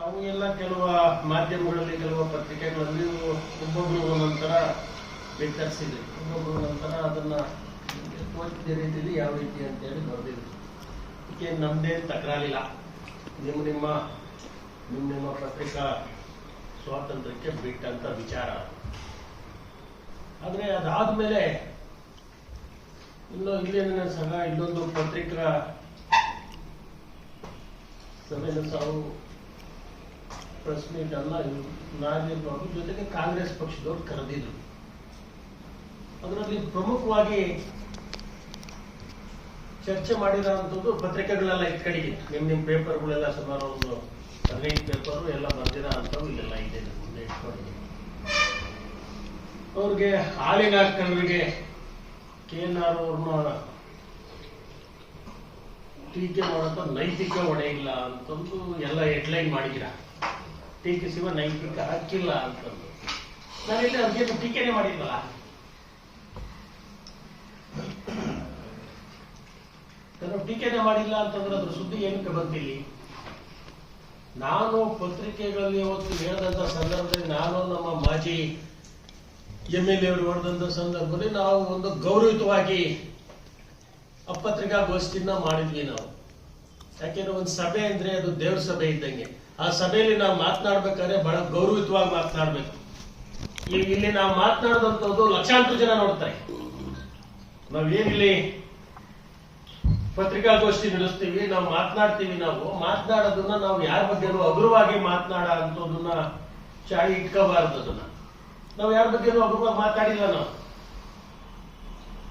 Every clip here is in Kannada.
ನಾವು ಎಲ್ಲ ಕೆಲವು ಮಾಧ್ಯಮಗಳಲ್ಲಿ ಕೆಲವು ಪತ್ರಿಕೆಗಳಲ್ಲಿ ಒಬ್ಬೊಬ್ರು ಒಂದೊಂಥರ ವಿತರಿಸಿದ್ವಿ, ಒಬ್ಬೊಬ್ರು ಒಂದೊಂಥರ ಅದನ್ನ ತೋರಿಸಿದ ರೀತಿಯಲ್ಲಿ ಯಾವ ರೀತಿ ಅಂತೇಳಿ ಬರೆದಿದ್ವಿ. ಇದಕ್ಕೆ ನಮ್ದೇ ತಕರಾರಿಲ್ಲ, ನಿಮ್ಮ ಪತ್ರಿಕಾ ಸ್ವಾತಂತ್ರ್ಯಕ್ಕೆ ಬಿಟ್ಟಂತ ವಿಚಾರ. ಆದ್ರೆ ಅದಾದ್ಮೇಲೆ ಇಲ್ಲಿನ ಸಹ ಇನ್ನೊಂದು ಪತ್ರಿಕಾ ಸಭೆಯನ್ನು ತಾವು ಪ್ರೆಸ್ ಮೀಟ್ ಅಲ್ಲ ನಾನಿರ್ಬಾರ್ದು, ಜೊತೆಗೆ ಕಾಂಗ್ರೆಸ್ ಪಕ್ಷದವ್ರು ಕರೆದಿದ್ರು. ಅದರಲ್ಲಿ ಪ್ರಮುಖವಾಗಿ ಚರ್ಚೆ ಮಾಡಿರೋಂಥದ್ದು ಪತ್ರಿಕೆಗಳೆಲ್ಲ ಈ ಕಡೆಗೆ ನಿಮ್ ಪೇಪರ್ಗಳೆಲ್ಲ ಸುಮಾರು ಒಂದು 15 ಪೇಪರ್ ಎಲ್ಲ ಬರ್ದಿರೋ ಅಂಥವು ಇಲ್ಲೆಲ್ಲ ಇದೆ, ಮುಂದೆ ಇಟ್ಕೊಂಡಿದ್ದೀನಿ. ಅವ್ರಿಗೆ ಹಾಲಿನ ಕಣ್ಣಿಗೆ KNR ಅವ್ರನ್ನ ಟೀಕೆ ಮಾಡೋಂಥ ನೈತಿಕ ಹೊಣೆ ಇಲ್ಲ ಅಂತಂದು ಎಲ್ಲ ಹೆಡ್ಲೈನ್ ಮಾಡಿದ್ದೀರ. ಟೀಕಿಸುವ ನೈತಿಕ ಹಕ್ಕಿಲ್ಲ ಅಂತಂದು ನಾನಿಲ್ಲಿ ಅದೇನು ಟೀಕೆನೆ ಮಾಡಿಲ್ವಲ್ಲ. ಟೀಕೆನೆ ಮಾಡಿಲ್ಲ ಅಂತಂದ್ರೆ ಅದ್ರ ಸುದ್ದಿ ಏನಕ್ಕೆ ಬಂದಿಲ್ಲ. ನಾನು ಪತ್ರಿಕೆಗಳಲ್ಲಿ ಇವತ್ತು ಹೇಳಿದಂತ ಸಂದರ್ಭದಲ್ಲಿ, ನಾನು ನಮ್ಮ ಮಾಜಿ MLA ಅವರು ಹೊಡೆದಂತ ಸಂದರ್ಭದಲ್ಲಿ ನಾವು ಒಂದು ಗೌರವಿತವಾಗಿ ಪತ್ರಿಕಾಗೋಷ್ಠಿನ ಮಾಡಿದ್ವಿ ನಾವು. ಯಾಕೆಂದ್ರೆ ಒಂದು ಸಭೆ ಅಂದ್ರೆ ಅದು ದೇವ್ರ ಸಭೆ ಇದ್ದಂಗೆ. ಆ ಸಭೆಯಲ್ಲಿ ನಾವು ಮಾತನಾಡ್ಬೇಕಾದ್ರೆ ಬಹಳ ಗೌರವಿತವಾಗಿ ಮಾತನಾಡ್ಬೇಕು. ಇಲ್ಲಿ ನಾವು ಮಾತನಾಡಿದಂಥದ್ದು ಲಕ್ಷಾಂತರ ಜನ ನೋಡ್ತಾರೆ. ನಾವೇನಿಲ್ಲಿ ಪತ್ರಿಕಾಗೋಷ್ಠಿ ನಡೆಸ್ತೀವಿ, ನಾವು ಮಾತನಾಡ್ತೀವಿ. ನಾವು ಮಾತನಾಡೋದನ್ನ ನಾವು ಯಾರ ಬಗ್ಗೆನೂ ಹಗುರವಾಗಿ ಮಾತನಾಡ ಅಂತದನ್ನ ಚಾಳಿ ಇಟ್ಕೋಬಾರದು. ಅದನ್ನ ನಾವು ಯಾರ ಬಗ್ಗೆನೂ ಹಗುರವಾಗಿ ಮಾತಾಡಿಲ್ಲ,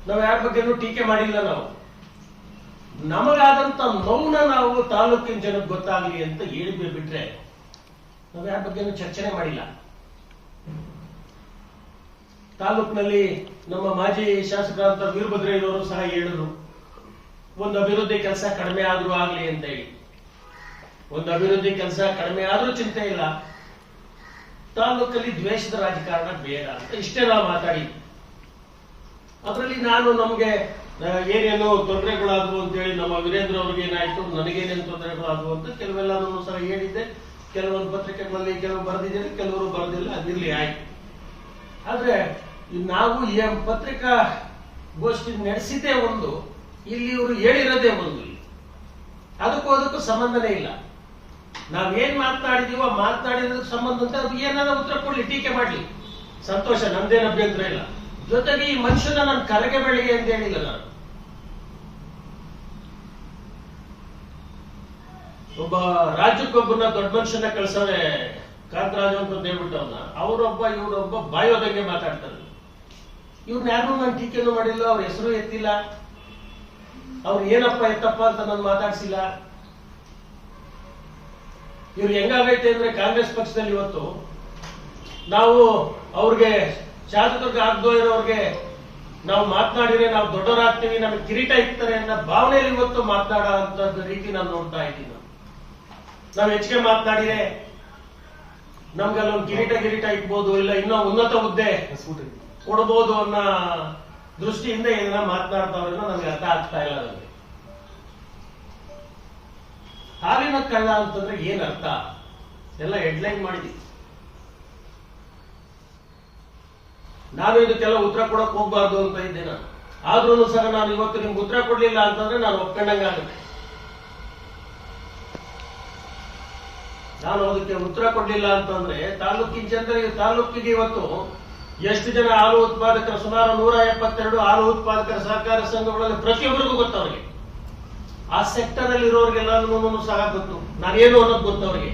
ನಾವು ಯಾರ ಬಗ್ಗೆನೂ ಟೀಕೆ ಮಾಡಿಲ್ಲ. ನಾವು ನಮಗಾದಂತ ನೋವನ್ನ ನಾವು ತಾಲೂಕಿನ ಜನಕ್ಕೆ ಗೊತ್ತಾಗಲಿ ಅಂತ ಹೇಳಿ ಬಿಟ್ರೆ ನಾವು ಯಾರ ಬಗ್ಗೆನೂ ಚರ್ಚನೆ ಮಾಡಿಲ್ಲ. ತಾಲೂಕಿನಲ್ಲಿ ನಮ್ಮ ಮಾಜಿ ಶಾಸಕರಾದ ವೀರಭದ್ರಯ್ಯನವರು ಸಹ ಹೇಳಿದ್ರು, ಒಂದು ಅಭಿವೃದ್ಧಿ ಕೆಲಸ ಕಡಿಮೆ ಆದ್ರೂ ಆಗ್ಲಿ ಅಂತ ಹೇಳಿ. ಒಂದು ಅಭಿವೃದ್ಧಿ ಕೆಲಸ ಕಡಿಮೆ ಆದ್ರೂ ಚಿಂತೆ ಇಲ್ಲ, ತಾಲೂಕಲ್ಲಿ ದ್ವೇಷದ ರಾಜಕಾರಣ ಬೇಡ ಅಂತ ಇಷ್ಟೇ ನಾವು ಮಾತಾಡಿ. ಅದರಲ್ಲಿ ನಾನು ನಮ್ಗೆ ಏನೇನು ತೊಂದರೆಗಳಾದವು ಅಂತೇಳಿ ನಮ್ಮ ವೀರೇಂದ್ರ ಅವ್ರಿಗೆ ಏನಾಯ್ತು, ನನಗೇನೇನು ತೊಂದರೆಗಳಾದವು ಅಂತ ಕೆಲವೆಲ್ಲನೂ ಸಹ ಹೇಳಿದ್ದೆ. ಕೆಲವೊಂದು ಪತ್ರಿಕೆಗಳಲ್ಲಿ ಕೆಲವು ಬರೆದಿದ್ದಾರೆ, ಕೆಲವರು ಬರೆದಿಲ್ಲ, ಅದಿರ್ಲಿ ಆಯ್ತು. ಆದ್ರೆ ನಾವು ಈ ಪತ್ರಿಕಾ ಗೋಷ್ಠಿ ನಡೆಸಿದ್ದೇ ಒಂದು, ಇಲ್ಲಿ ಇವರು ಹೇಳಿರೋದೇ ಒಂದು. ಅದಕ್ಕೂ ಸಂಬಂಧನೇ ಇಲ್ಲ. ನಾವೇನ್ ಮಾತನಾಡಿದೀವೋ ಮಾತನಾಡಿರೋದಕ್ಕೆ ಸಂಬಂಧ ಅಂತ ಅದು ಏನಾದ್ರು ಉತ್ತರ ಕೊಡ್ಲಿ, ಟೀಕೆ ಮಾಡ್ಲಿ, ಸಂತೋಷ, ನಮ್ದೇನು ಅಭ್ಯಂತರ ಇಲ್ಲ. ಜೊತೆಗೆ ಈ ಮನುಷ್ಯನ ನಾನು ಕರಗೆ ಬೆಳಿಗ್ಗೆ ಅಂತ ಹೇಳಿಲ್ಲ. ನಾನು ಒಬ್ಬ ರಾಜ್ಯಕ್ಕೊಬ್ಬನ ದೊಡ್ಡ ಮನುಷ್ಯನ ಕಳ್ಸವ್ರೆ, ಕಾಂತರಾಜು ಅಂತ ಹೇಳ್ಬಿಟ್ಟು ಅವನ್ನ, ಅವರೊಬ್ಬ ಇವರೊಬ್ಬ ಬಾಯೋದಂಗೆ ಮಾತಾಡ್ತಾರೆ. ಇವ್ರನ್ನ ಯಾರು ನಾನು ಟೀಕೆನೂ ಮಾಡಿಲ್ಲ, ಅವ್ರ ಹೆಸರು ಎತ್ತಿಲ್ಲ, ಅವ್ರು ಏನಪ್ಪ ಎತ್ತಪ್ಪ ಅಂತ ನಾನು ಮಾತಾಡ್ಸಿಲ್ಲ. ಇವ್ರು ಹೆಂಗಾಗೈತೆ ಅಂದ್ರೆ ಕಾಂಗ್ರೆಸ್ ಪಕ್ಷದಲ್ಲಿ ಇವತ್ತು ನಾವು ಅವ್ರಿಗೆ ಶಾಸಕರಿಗೆ ಆಗದೋ ಇರೋರ್ಗೆ ನಾವು ಮಾತನಾಡಿದ್ರೆ ನಾವು ದೊಡ್ಡವರಾಗ್ತೀವಿ, ನಮಗೆ ಕಿರೀಟ ಇರ್ತಾರೆ ಅನ್ನೋ ಭಾವನೆಯಲ್ಲಿ ಇವತ್ತು ಮಾತನಾಡೋ ಅಂತ ರೀತಿ ನಾನು ನೋಡ್ತಾ ಇದ್ದೀನಿ. ನಾವು ಹೆಚ್ಚಿಗೆ ಮಾತನಾಡಿದ್ರೆ ನಮ್ಗೆ ಅಲ್ಲೊಂದು ಕಿರೀಟ ಇಕ್ಬೋದು, ಇಲ್ಲ ಇನ್ನೂ ಉನ್ನತ ಹುದ್ದೆ ಕೊಡಬಹುದು ಅನ್ನೋ ದೃಷ್ಟಿಯಿಂದ ಏನಾರ ಮಾತನಾಡ್ತಾವ್ರೆ ನನಗೆ ಅರ್ಥ ಆಗ್ತಾ ಇಲ್ಲ. ನನಗೆ ಹಾಲಿನ ಕಳ್ಳ ಅಂತಂದ್ರೆ ಏನ್ ಅರ್ಥ ಎಲ್ಲ ಹೆಡ್ಲೈನ್ ಮಾಡಿದ್ವಿ. ನಾನು ಇದಕ್ಕೆಲ್ಲ ಉತ್ತರ ಕೊಡಕ್ ಹೋಗ್ಬಾರ್ದು ಅಂತ ಇದ್ದೆ ನಾನು. ಆದ್ರೂ ಸಹ ನಾನು ಇವತ್ತು ನಿಮ್ಗೆ ಉತ್ತರ ಕೊಡ್ಲಿಲ್ಲ ಅಂತಂದ್ರೆ ನಾನು ಒಪ್ಕೊಂಡಂಗಾಗುತ್ತೆ. ನಾನು ಅದಕ್ಕೆ ಉತ್ತರ ಕೊಡ್ಲಿಲ್ಲ ಅಂತಂದ್ರೆ ತಾಲೂಕಿನ ಜನರಿಗೆ, ತಾಲೂಕಿಗೆ ಇವತ್ತು ಎಷ್ಟು ಜನ ಹಾಲು ಉತ್ಪಾದಕರ, ಸುಮಾರು 172 ಹಾಲು ಉತ್ಪಾದಕರ ಸಹಕಾರ ಸಂಘಗಳಲ್ಲಿ ಪ್ರತಿಯೊಬ್ಬರಿಗೂ ಗೊತ್ತವ್ರಿಗೆ. ಆ ಸೆಕ್ಟರ್ ಅಲ್ಲಿ ಇರೋರಿಗೆಲ್ಲನೂ ಸಹ ಗೊತ್ತು, ನಾನೇನು ಅನ್ನೋದು ಗೊತ್ತವ್ರಿಗೆ.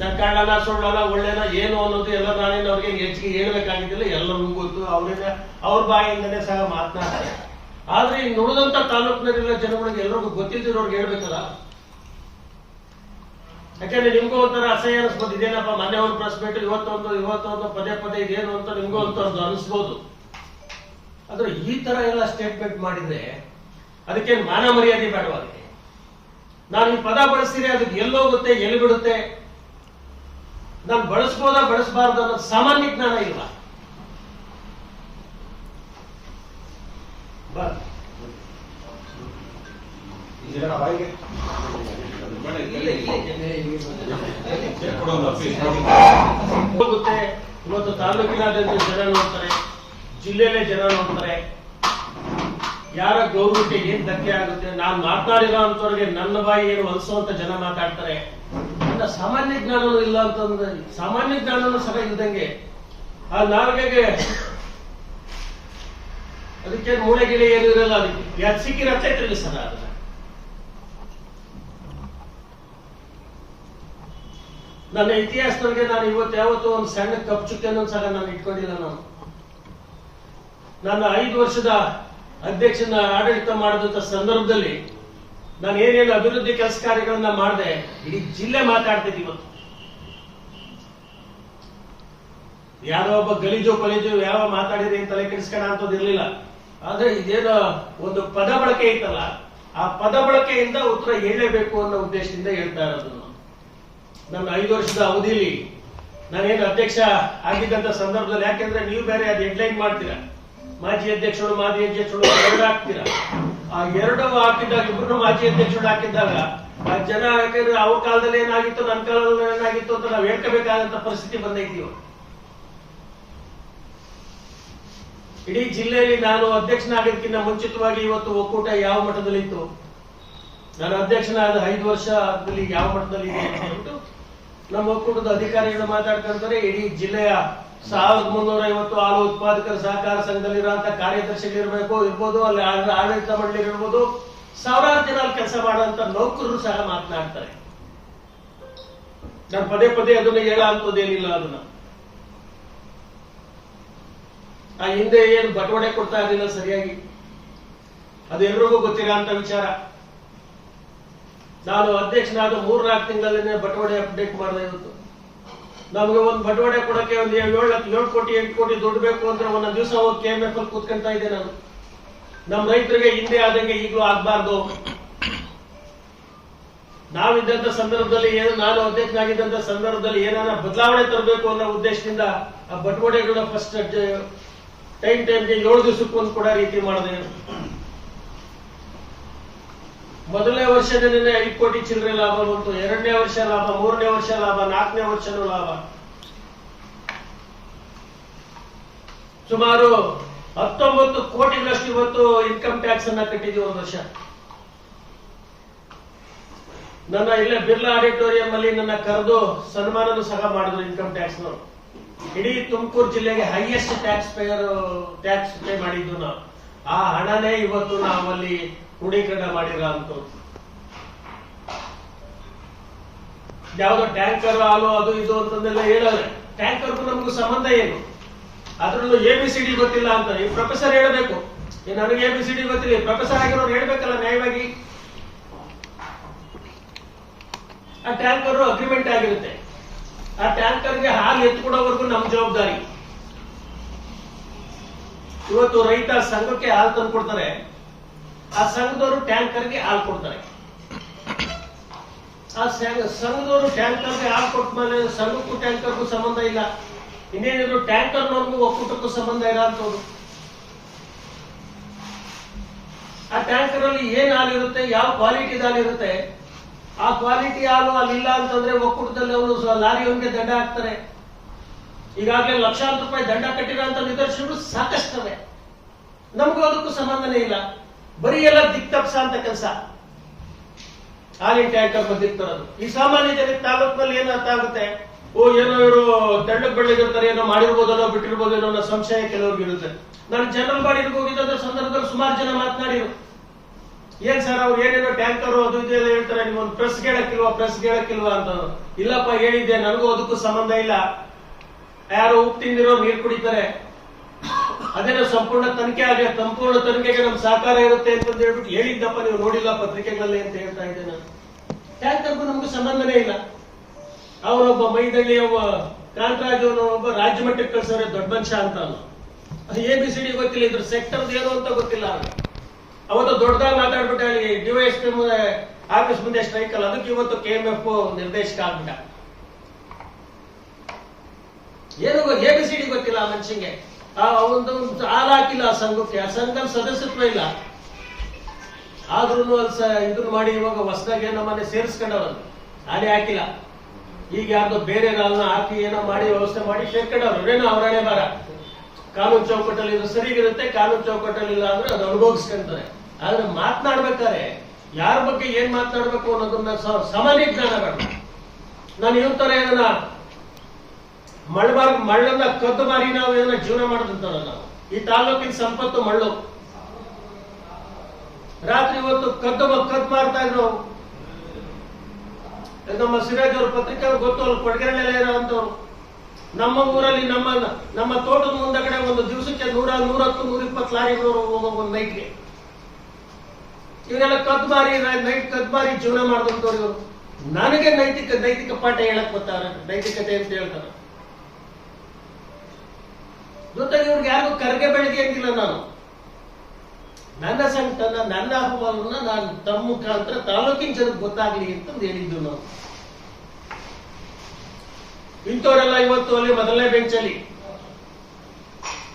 ಸರ್ಕಾರನ ಸುಳ್ಳನ ಒಳ್ಳೆನ ಏನು ಅನ್ನೋದು ಎಲ್ಲ ನಾನೇನು ಅವ್ರಿಗೆ ಹೆಚ್ಚಿಗೆ ಹೇಳ್ಬೇಕಾಗಿದ್ದಿಲ್ಲ, ಎಲ್ಲರಿಗೂ ಗೊತ್ತು. ಅವ್ರ ಬಾಯಿಂದನೇ ಸಹ ಮಾತನಾಡ್ತಾರೆ. ಆದ್ರೆ ಈ ನುಡಿದಂತ ತಾಲೂಕಿನಲ್ಲಿರೋ ಜನಗಳಿಗೆ ಎಲ್ಲರಿಗೂ ಗೊತ್ತಿದ್ದಿರೋರ್ಗೆ ಹೇಳ್ಬೇಕಲ್ಲ. ಯಾಕಂದ್ರೆ ನಿಮ್ಗೂ ಒಂಥರ ಅಸಹ್ಯ ಅನಿಸ್ಬೋದು, ಇದೇನಪ್ಪ ಮೊನ್ನೆ ಒಂದು ಪ್ರೆಸ್ ಮೀಟ್, ಇವತ್ತೊಂದು ಪದೇ ಇದೇನು ಅಂತ ನಿಮ್ಗೂ ಒಂಥರದ್ದು ಅನಿಸ್ಬೋದು. ಆದ್ರೆ ಈ ತರ ಎಲ್ಲ ಸ್ಟೇಟ್ಮೆಂಟ್ ಮಾಡಿದ್ರೆ ಅದಕ್ಕೇನು ಮಾನ ಮರ್ಯಾದೆ ಬೇಡವಾ? ಅದಕ್ಕೆ ನಾನು ಈ ಪದ ಬಳಸ್ತೀನಿ, ಅದಕ್ಕೆ ಎಲ್ಲೋಗುತ್ತೆ, ಎಲ್ಲಿ ಬಿಡುತ್ತೆ, ನಾನು ಬಳಸ್ಬೋದಾ ಬಳಸಬಾರ್ದು ಅನ್ನೋದು ಸಾಮಾನ್ಯ ಜ್ಞಾನ ಇಲ್ವಾ? ಹೋಗುತ್ತೆ. ಇವತ್ತು ತಾಲೂಕಿನಾದ್ಯಂತ ಜನ ನೋಡ್ತಾರೆ, ಜಿಲ್ಲೆಯಲ್ಲೇ ಜನ ನೋಡ್ತಾರೆ. ಯಾರ ಗೌರವಕ್ಕೆ ಏನ್ ಧಕ್ಕೆ ಆಗುತ್ತೆ. ನಾನು ಮಾತನಾಡಿರೋ ಅಂತವ್ರಿಗೆ ನನ್ನ ಬಾಯಿ ಏನು ಅನ್ಸುವಂತ ಜನ ಮಾತಾಡ್ತಾರೆ. ನನ್ನ ಸಾಮಾನ್ಯ ಜ್ಞಾನನೂ ಇಲ್ಲ ಅಂತಂದ್ರೆ, ಸಾಮಾನ್ಯ ಜ್ಞಾನನೂ ಸಹ ಇಲ್ದಂಗೆ ಆ ನಾಲ್ಗೆಗೆ ಅದಕ್ಕೆ ಮೂಳೆ ಗಿಳೆ ಏನು ಇರಲ್ಲ. ಅದಕ್ಕೆ ಯಾಕೆ ಸಿಕ್ಕಿರತ್ತೈತ್ರಿ ಸರ್. ಅದನ್ನ ನನ್ನ ಇತಿಹಾಸದೊಳಗೆ ನಾನು ಇವತ್ತು ಯಾವತ್ತೂ ಒಂದು ಸಣ್ಣ ಕಪ್ ಚುಕ್ಕೆನೂ ಸಹ ನಾನು ಇಟ್ಕೊಂಡಿಲ್ಲ. ನನ್ನ 5 ವರ್ಷದ ಅಧ್ಯಕ್ಷನ ಆಡಳಿತ ಮಾಡಿದಂತ ಸಂದರ್ಭದಲ್ಲಿ ನಾನು ಏನೇನು ಅಭಿವೃದ್ಧಿ ಕೆಲಸ ಕಾರ್ಯಗಳನ್ನ ಮಾಡಿದೆ ಇಡೀ ಜಿಲ್ಲೆ ಮಾತಾಡ್ತಿದ್ದೆ. ಇವತ್ತು ಯಾರೋ ಒಬ್ಬ ಗಲೀಜು ಪಲೀಜು ಯಾವ ಮಾತಾಡಿದ್ರೆ ಏನ್ ತಲೆ ಕೆಡಿಸ್ಕೋಣ ಅಂತದ್ದು ಇರ್ಲಿಲ್ಲ. ಆದ್ರೆ ಇದೇನೋ ಒಂದು ಪದ ಬಳಕೆ ಐತಲ್ಲ, ಆ ಪದ ಬಳಕೆಯಿಂದ ಉತ್ತರ ಹೇಳಲೇಬೇಕು ಅನ್ನೋ ಉದ್ದೇಶದಿಂದ ಹೇಳ್ತಾ ಇರೋದು. ನನ್ನ 5 ವರ್ಷದ ಅವಧಿಯಲ್ಲಿ ನಾನೇನು ಅಧ್ಯಕ್ಷ ಆಗಿದ್ದಂತ ಸಂದರ್ಭದಲ್ಲಿ, ಯಾಕೆಂದ್ರೆ ನೀವು ಬೇರೆ ಅದು ಹೆಡ್ಲೈನ್ ಮಾಡ್ತೀರಾ, ಮಾಜಿ ಅಧ್ಯಕ್ಷರು ಮಾಜಿ ಅಧ್ಯಕ್ಷರು ಎರಡು ಹಾಕ್ತೀರಾ. ಆ ಎರಡು ಹಾಕಿದಾಗ ಇಬ್ಬರು ಮಾಜಿ ಅಧ್ಯಕ್ಷರು ಹಾಕಿದ್ದಾಗ ಆ ಜನ, ಯಾಕಂದ್ರೆ ಅವ್ರ ಕಾಲದಲ್ಲಿ ಏನಾಗಿತ್ತು ನನ್ನ ಕಾಲದಲ್ಲಿ ಏನಾಗಿತ್ತು ಅಂತ ನಾವು ಹೇಳ್ಕೋಬೇಕಾದಂತ ಪರಿಸ್ಥಿತಿ ಬಂದೈತಿ. ಇಡೀ ಜಿಲ್ಲೆಯಲ್ಲಿ ನಾನು ಅಧ್ಯಕ್ಷನಾಗೋದಕ್ಕಿಂತ ಮುಂಚಿತವಾಗಿ ಇವತ್ತು ಒಕ್ಕೂಟ ಯಾವ ಮಟ್ಟದಲ್ಲಿತ್ತು, ನಾನು ಅಧ್ಯಕ್ಷನಾದ 5 ವರ್ಷದಲ್ಲಿ ಯಾವ ಮಟ್ಟದಲ್ಲಿ ಇದೆ ಅಂತ ಹೇಳ್ಬಿಟ್ಟು ನಮ್ಮ ಒಕ್ಕೂಟದ ಅಧಿಕಾರಿಗಳು ಮಾತಾಡ್ಕೊಂತಾರೆ. ಇಡೀ ಜಿಲ್ಲೆಯ 1350 ಹಾಲು ಉತ್ಪಾದಕರ ಸಹಕಾರ ಸಂಘದಲ್ಲಿರುವಂತಹ ಕಾರ್ಯದರ್ಶಿಗಳಿರ್ಬೇಕು ಇರ್ಬೋದು, ಅಲ್ಲಿ ಆಡಳಿತ ಮಂಡಳಿ ಇರ್ಬೋದು, ಸಾವಿರಾರು ಜನ ಅಲ್ಲಿ ಕೆಲಸ ಮಾಡುವಂತ ನೌಕರರು ಸಹ ಮಾತನಾಡ್ತಾರೆ. ನಾನು ಪದೇ ಪದೇ ಅದನ್ನ ಹೇಳ ಅಂತದೇನಿಲ್ಲ. ಅದನ್ನ ಆ ಹಿಂದೆ ಏನು ಬಟವಾಡೆ ಕೊಡ್ತಾ ಇರಲಿಲ್ಲ ಸರಿಯಾಗಿ, ಅದು ಎಲ್ರಿಗೂ ಗೊತ್ತಿರೋ ಅಂತ ವಿಚಾರ. ನಾನು ಅಧ್ಯಕ್ಷನಾದ 3-4 ತಿಂಗಳಲ್ಲಿ ಬಟವಾಡೆ ಅಪ್ಡೇಟ್ ಮಾಡಿದೆ. ಇವತ್ತು ನಮ್ಗೆ ಒಂದು ಬಟವಾಡೆ ಕೊಡಕ್ಕೆ ಒಂದು 7 ಕೋಟಿ 8 ಕೋಟಿ ದುಡ್ಡು ಬೇಕು ಅಂದ್ರೆ ಒಂದೊಂದು ದಿವಸ ಹೋಗಿ KMF ಅಲ್ಲಿ ಕೂತ್ಕೊಂತಾ ಇದ್ದೆ ನಾನು. ನಮ್ಮ ರೈತರಿಗೆ ಹಿಂದೆ ಆದಂಗೆ ಈಗಲೂ ಆಗ್ಬಾರ್ದು. ನಾವಿದ್ದಂತ ಸಂದರ್ಭದಲ್ಲಿ ಏನು, ನಾನು ಅಧ್ಯಕ್ಷನಾಗಿದ್ದಂತ ಸಂದರ್ಭದಲ್ಲಿ ಏನಾರ ಬದಲಾವಣೆ ತರಬೇಕು ಅನ್ನೋ ಉದ್ದೇಶದಿಂದ ಆ ಬಟವಾಡೆಗಳನ್ನ ಫಸ್ಟ್ ಟೈಮ್ಗೆ 7 ದಿವಸಕ್ಕೆ ಒಂದು ಕೊಡೋ ರೀತಿ ಮಾಡಿದೆ. ಮೊದಲನೇ ವರ್ಷದಲ್ಲಿ 5 ಕೋಟಿ ಚಿಲ್ಲರೆ ಲಾಭ ಬಂತು, 2ನೇ ವರ್ಷ ಲಾಭ, 3ನೇ ವರ್ಷ ಲಾಭ, 4ನೇ ವರ್ಷನೂ ಲಾಭ. ಸುಮಾರು 19 ಕೋಟಿಗಳಷ್ಟು ಇವತ್ತು ಇನ್ಕಮ್ ಟ್ಯಾಕ್ಸ್ ಅನ್ನ ಕಟ್ಟಿದ್ವಿ ಒಂದು ವರ್ಷ. ನನ್ನ ಇಲ್ಲೇ ಬಿರ್ಲಾ ಆಡಿಟೋರಿಯಂ ಅಲ್ಲಿ ನನ್ನ ಕರೆದು ಸನ್ಮಾನನೂ ಸಹ ಮಾಡಿದ್ರು ಇನ್ಕಮ್ ಟ್ಯಾಕ್ಸ್ ನವರು. ಇಡೀ ತುಮಕೂರು ಜಿಲ್ಲೆಗೆ ಹೈಯೆಸ್ಟ್ ಟ್ಯಾಕ್ಸ್ ಪೇ ಮಾಡಿದ್ದು ನಾವು. ಆ ಹಣನೇ ಇವತ್ತು ನಾವಲ್ಲಿ ಕ್ರೋಢೀಕರಣ ಮಾಡಿರೋ ಅಂತ. ಯಾವ್ದೋ ಟ್ಯಾಂಕರ್ ಹಾಲು ಅದು ಇದು ಅಂತಂದೆಲ್ಲ ಹೇಳೋದ್ರೆ, ಟ್ಯಾಂಕರ್ಗೂ ನಮಗೂ ಸಂಬಂಧ ಏನು? ಅದ್ರಲ್ಲೂ ABCD ಗೊತ್ತಿಲ್ಲ ಅಂತ ಈ ಪ್ರೊಫೆಸರ್ ಹೇಳಬೇಕು. ನನಗೆ ABCD ಗೊತ್ತಿಲ್ಲ, ಪ್ರೊಫೆಸರ್ ಆಗಿರೋರು ಹೇಳ್ಬೇಕಲ್ಲ ನ್ಯಾಯವಾಗಿ. ಆ ಟ್ಯಾಂಕರ್ ಅಗ್ರಿಮೆಂಟ್ ಆಗಿರುತ್ತೆ. ಆ ಟ್ಯಾಂಕರ್ಗೆ ಹಾಲು ಎತ್ಕೊಡೋವರೆಗೂ ನಮ್ಮ ಜವಾಬ್ದಾರಿ. ಇವತ್ತು ರೈತ ಸಂಘಕ್ಕೆ ಹಾಲು ತಂದು ಕೊಡ್ತಾರೆ, ಆ ಸಂಘದವರು ಟ್ಯಾಂಕರ್ಗೆ ಹಾಲು ಕೊಡ್ತಾರೆ. ಆ ಸಂಘದವರು ಟ್ಯಾಂಕರ್ಗೆ ಹಾಲು ಕೊಟ್ಟ ಮೇಲೆ ಸಂಘಕ್ಕೂ ಟ್ಯಾಂಕರ್ಗೂ ಸಂಬಂಧ ಇಲ್ಲ. ಇನ್ನೇನಿದ್ರು ಟ್ಯಾಂಕರ್ನವ್ರಿಗೂ ಒಕ್ಕೂಟಕ್ಕೂ ಸಂಬಂಧ ಇಲ್ಲ ಅಂತವ್ರು. ಆ ಟ್ಯಾಂಕರ್ ಅಲ್ಲಿ ಏನ್ ಹಾಲು ಇರುತ್ತೆ, ಯಾವ ಕ್ವಾಲಿಟಿ ಹಾಲು ಇರುತ್ತೆ, ಆ ಕ್ವಾಲಿಟಿ ಹಾಲು ಅಲ್ಲಿ ಇಲ್ಲ ಅಂತಂದ್ರೆ ಒಕ್ಕೂಟದಲ್ಲಿ ಅವರು ಲಾರಿಯವನಿಗೆ ದಂಡ ಹಾಕ್ತಾರೆ. ಈಗಾಗಲೇ ಲಕ್ಷಾಂತರ ರೂಪಾಯಿ ದಂಡ ಕಟ್ಟಿರೋಂತ ನಿದರ್ಶನಗಳು ಸಾಕಷ್ಟವೆ. ನಮಗೂ ಅದಕ್ಕೂ ಸಂಬಂಧನೇ ಇಲ್ಲ. ಬರೀ ಎಲ್ಲ ದಿಕ್ತಪ್ಸ ಅಂತ ಕೆಲಸ ಹಾಲಿನ ಟ್ಯಾಂಕರ್ ದಿಕ್ ತರೋದು. ಈ ಸಾಮಾನ್ಯ ಜನಕ್ಕೆ ತಾಲೂಕಿನಲ್ಲಿ ಏನ್ ಅರ್ಥ ಆಗುತ್ತೆ, ಏನೋ ಇವರು ತೆಳ್ಳಗ್ ಬೆಳ್ಳಗಿರ್ತಾರೆ, ಏನೋ ಮಾಡಿರ್ಬೋದೋ ಬಿಟ್ಟಿರ್ಬೋದೇನೋ ಅನ್ನೋ ಸಂಶಯ ಕೆಲವ್ರಿಗೆ ಇರುತ್ತೆ. ನಾನು ಜನರಲ್ ಬಾಡಿಗೆ ಹೋಗಿದ್ದ ಸಂದರ್ಭದಲ್ಲಿ ಸುಮಾರು ಜನ ಮಾತನಾಡಿರು, ಏನ್ ಸರ್ ಅವ್ರು ಏನೇನೋ ಟ್ಯಾಂಕರ್ ಅದು ಇದು ಎಲ್ಲ ಹೇಳ್ತಾರೆ, ನೀವೊಂದು ಪ್ರೆಸ್ ಹೇಳಕ್ಕಿಲ್ವಾ ಅಂತ. ಇಲ್ಲಪ್ಪ ಹೇಳಿದ್ದೆ, ನನಗೂ ಅದಕ್ಕೂ ಸಂಬಂಧ ಇಲ್ಲ. ಯಾರೋ ಉಪ್ಪು ತಿಂದಿರೋ ನೀರು ಕುಡಿತಾರೆ, ಅದೇನೋ ಸಂಪೂರ್ಣ ತನಿಖೆಗೆ ನಮ್ ಸಹಕಾರ ಇರುತ್ತೆ ಅಂತ ಹೇಳ್ಬಿಟ್ಟು ಹೇಳಿದ್ದಪ್ಪ, ನೀವು ನೋಡಿಲ್ಲ ಪತ್ರಿಕೆಗಳಲ್ಲಿ ಅಂತ ಹೇಳ್ತಾ ಇದ್ದೆ ನಾನು. ಟ್ಯಾಂಕರ್ಗೂ ನಮ್ಗೂ ಸಂಬಂಧನೇ ಇಲ್ಲ. ಅವನೊಬ್ಬ ಮೈದಳ್ಳಿ ಒಬ್ಬ ಕಾಂತರಾಜ್ ಒಬ್ಬ ರಾಜ್ಯ ಮಟ್ಟಕ್ಕೆ ಕಳ್ಸವ್ರೆ ದೊಡ್ಡ ಮನುಷ್ಯ ಅಂತ. ಅದು ABCD ಗೊತ್ತಿಲ್ಲ, ಇದ್ರ ಸೆಕ್ಟರ್ ಏನು ಅಂತ ಗೊತ್ತಿಲ್ಲ. ಅವತ್ತು ದೊಡ್ಡದಾಗಿ ಮಾತಾಡ್ಬಿಟ್ಟು ಅಲ್ಲಿ DYSP ಆಫೀಸ್ ಮುಂದೆ ಸ್ಟ್ರೈಕ್ ಅಲ್ಲ, ಅದಕ್ಕೆ ಇವತ್ತು KMF ನಿರ್ದೇಶಕ ಆಗ್ಬಿಟ್ಟ. ಏನು ABCD ಗೊತ್ತಿಲ್ಲ ಆ ಮನುಷ್ಯಂಗೆ. ಒಂದು ಹಾಲು ಹಾಕಿಲ್ಲ ಆ ಸಂಘಕ್ಕೆ, ಆ ಸಂಘದ ಸದಸ್ಯತ್ವ ಇಲ್ಲ. ಆದ್ರೂ ಇದನ್ನ ಮಾಡಿ ಇವಾಗ ಹೊಸದಾಗಿ ಏನೋ ಮನೆ ಸೇರಿಸ್ಕೊಂಡವ್ರು, ಆನೆ ಹಾಕಿಲ್ಲ. ಈಗ ಯಾರ್ದು ಬೇರೆ ನಾಲ್ನ ಹಾಕಿ ಏನೋ ಮಾಡಿ ವ್ಯವಸ್ಥೆ ಮಾಡಿ ಸೇರ್ಕೊಂಡವ್ರು. ಏನೋ ಅವರೇ ಬಾರ ಕಾನೂನು ಚೌಕಟ್ಟಲ್ಲಿ ಇದು ಸರಿಗಿರುತ್ತೆ, ಕಾನೂನು ಚೌಕಟ್ಟಲ್ಲಿ ಇಲ್ಲ ಅಂದ್ರೆ ಅದು ಅನುಭವಿಸ್ಕೊಂತಾರೆ. ಆದ್ರೆ ಮಾತನಾಡ್ಬೇಕಾದ್ರೆ ಯಾರ ಬಗ್ಗೆ ಏನ್ ಮಾತನಾಡ್ಬೇಕು ಅನ್ನೋದನ್ನ ಸಾಮಾನ್ಯ ಜ್ಞಾನ ಬೇಡ. ನಾನು ಇವತ್ತರ ಏನನ್ನ ಮಳ್ಳನ್ನ ಕದ್ದು ಮಾರಿ ನಾವು ಏನನ್ನ ಜೀವನ ಮಾಡಿದಂತವ್ರ ನಾವು. ಈ ತಾಲೂಕಿನ ಸಂಪತ್ತು ಮಳ್ಳು. ರಾತ್ರಿ ಹೊತ್ತು ಕದ್ದು ಮಾರ್ತಾ ಇದ್ರು. ನಮ್ಮ ಸಿರಾಜ್ ಅವ್ರ ಪತ್ರಿಕೆ ಗೊತ್ತು, ಅಲ್ಲಿ ಕೊಡಗೆರೆಲ್ಲ ಇರೋಂಥವ್ರು. ನಮ್ಮ ಊರಲ್ಲಿ ನಮ್ಮ ತೋಟದ ಮುಂದಗಡೆ ಒಂದು ದಿವಸಕ್ಕೆ 100-110-120 ಲಾರಿಗಳು ಒಂದು ನೈಟ್ಗೆ. ಇವರೆಲ್ಲ ನೈಟ್ ಕದ್ದು ಮಾರಿ ಜೀವನ ಮಾಡಿದಂಥವ್ರು ಇವರು. ನನಗೆ ನೈತಿಕ ಪಾಠ ಹೇಳಕ್ ಬರ್ತಾರೆ, ನೈತಿಕತೆ ಅಂತ ಹೇಳ್ತಾರೆ. ಜೊತೆಗೆ ಇವ್ರಿಗೆ ಯಾರಿಗೂ ಕರ್ಗೆ ಬೆಳಗ್ಗೆ ಅಂತಿಲ್ಲ. ನಾನು ನನ್ನ ಸಂಕಟನ, ನನ್ನ ಅಹವಾಲನ್ನ ನಾನು ತಮ್ಮ ಮುಖಾಂತರ ತಾಲೂಕಿನ ಜನಕ್ಕೆ ಗೊತ್ತಾಗ್ಲಿ ಅಂತ ಹೇಳಿದ್ದು. ನಾವು ಇಂಥವರೆಲ್ಲ ಇವತ್ತು ಅಲ್ಲಿ ಮೊದಲನೇ ಬೆಂಚಲ್ಲಿ,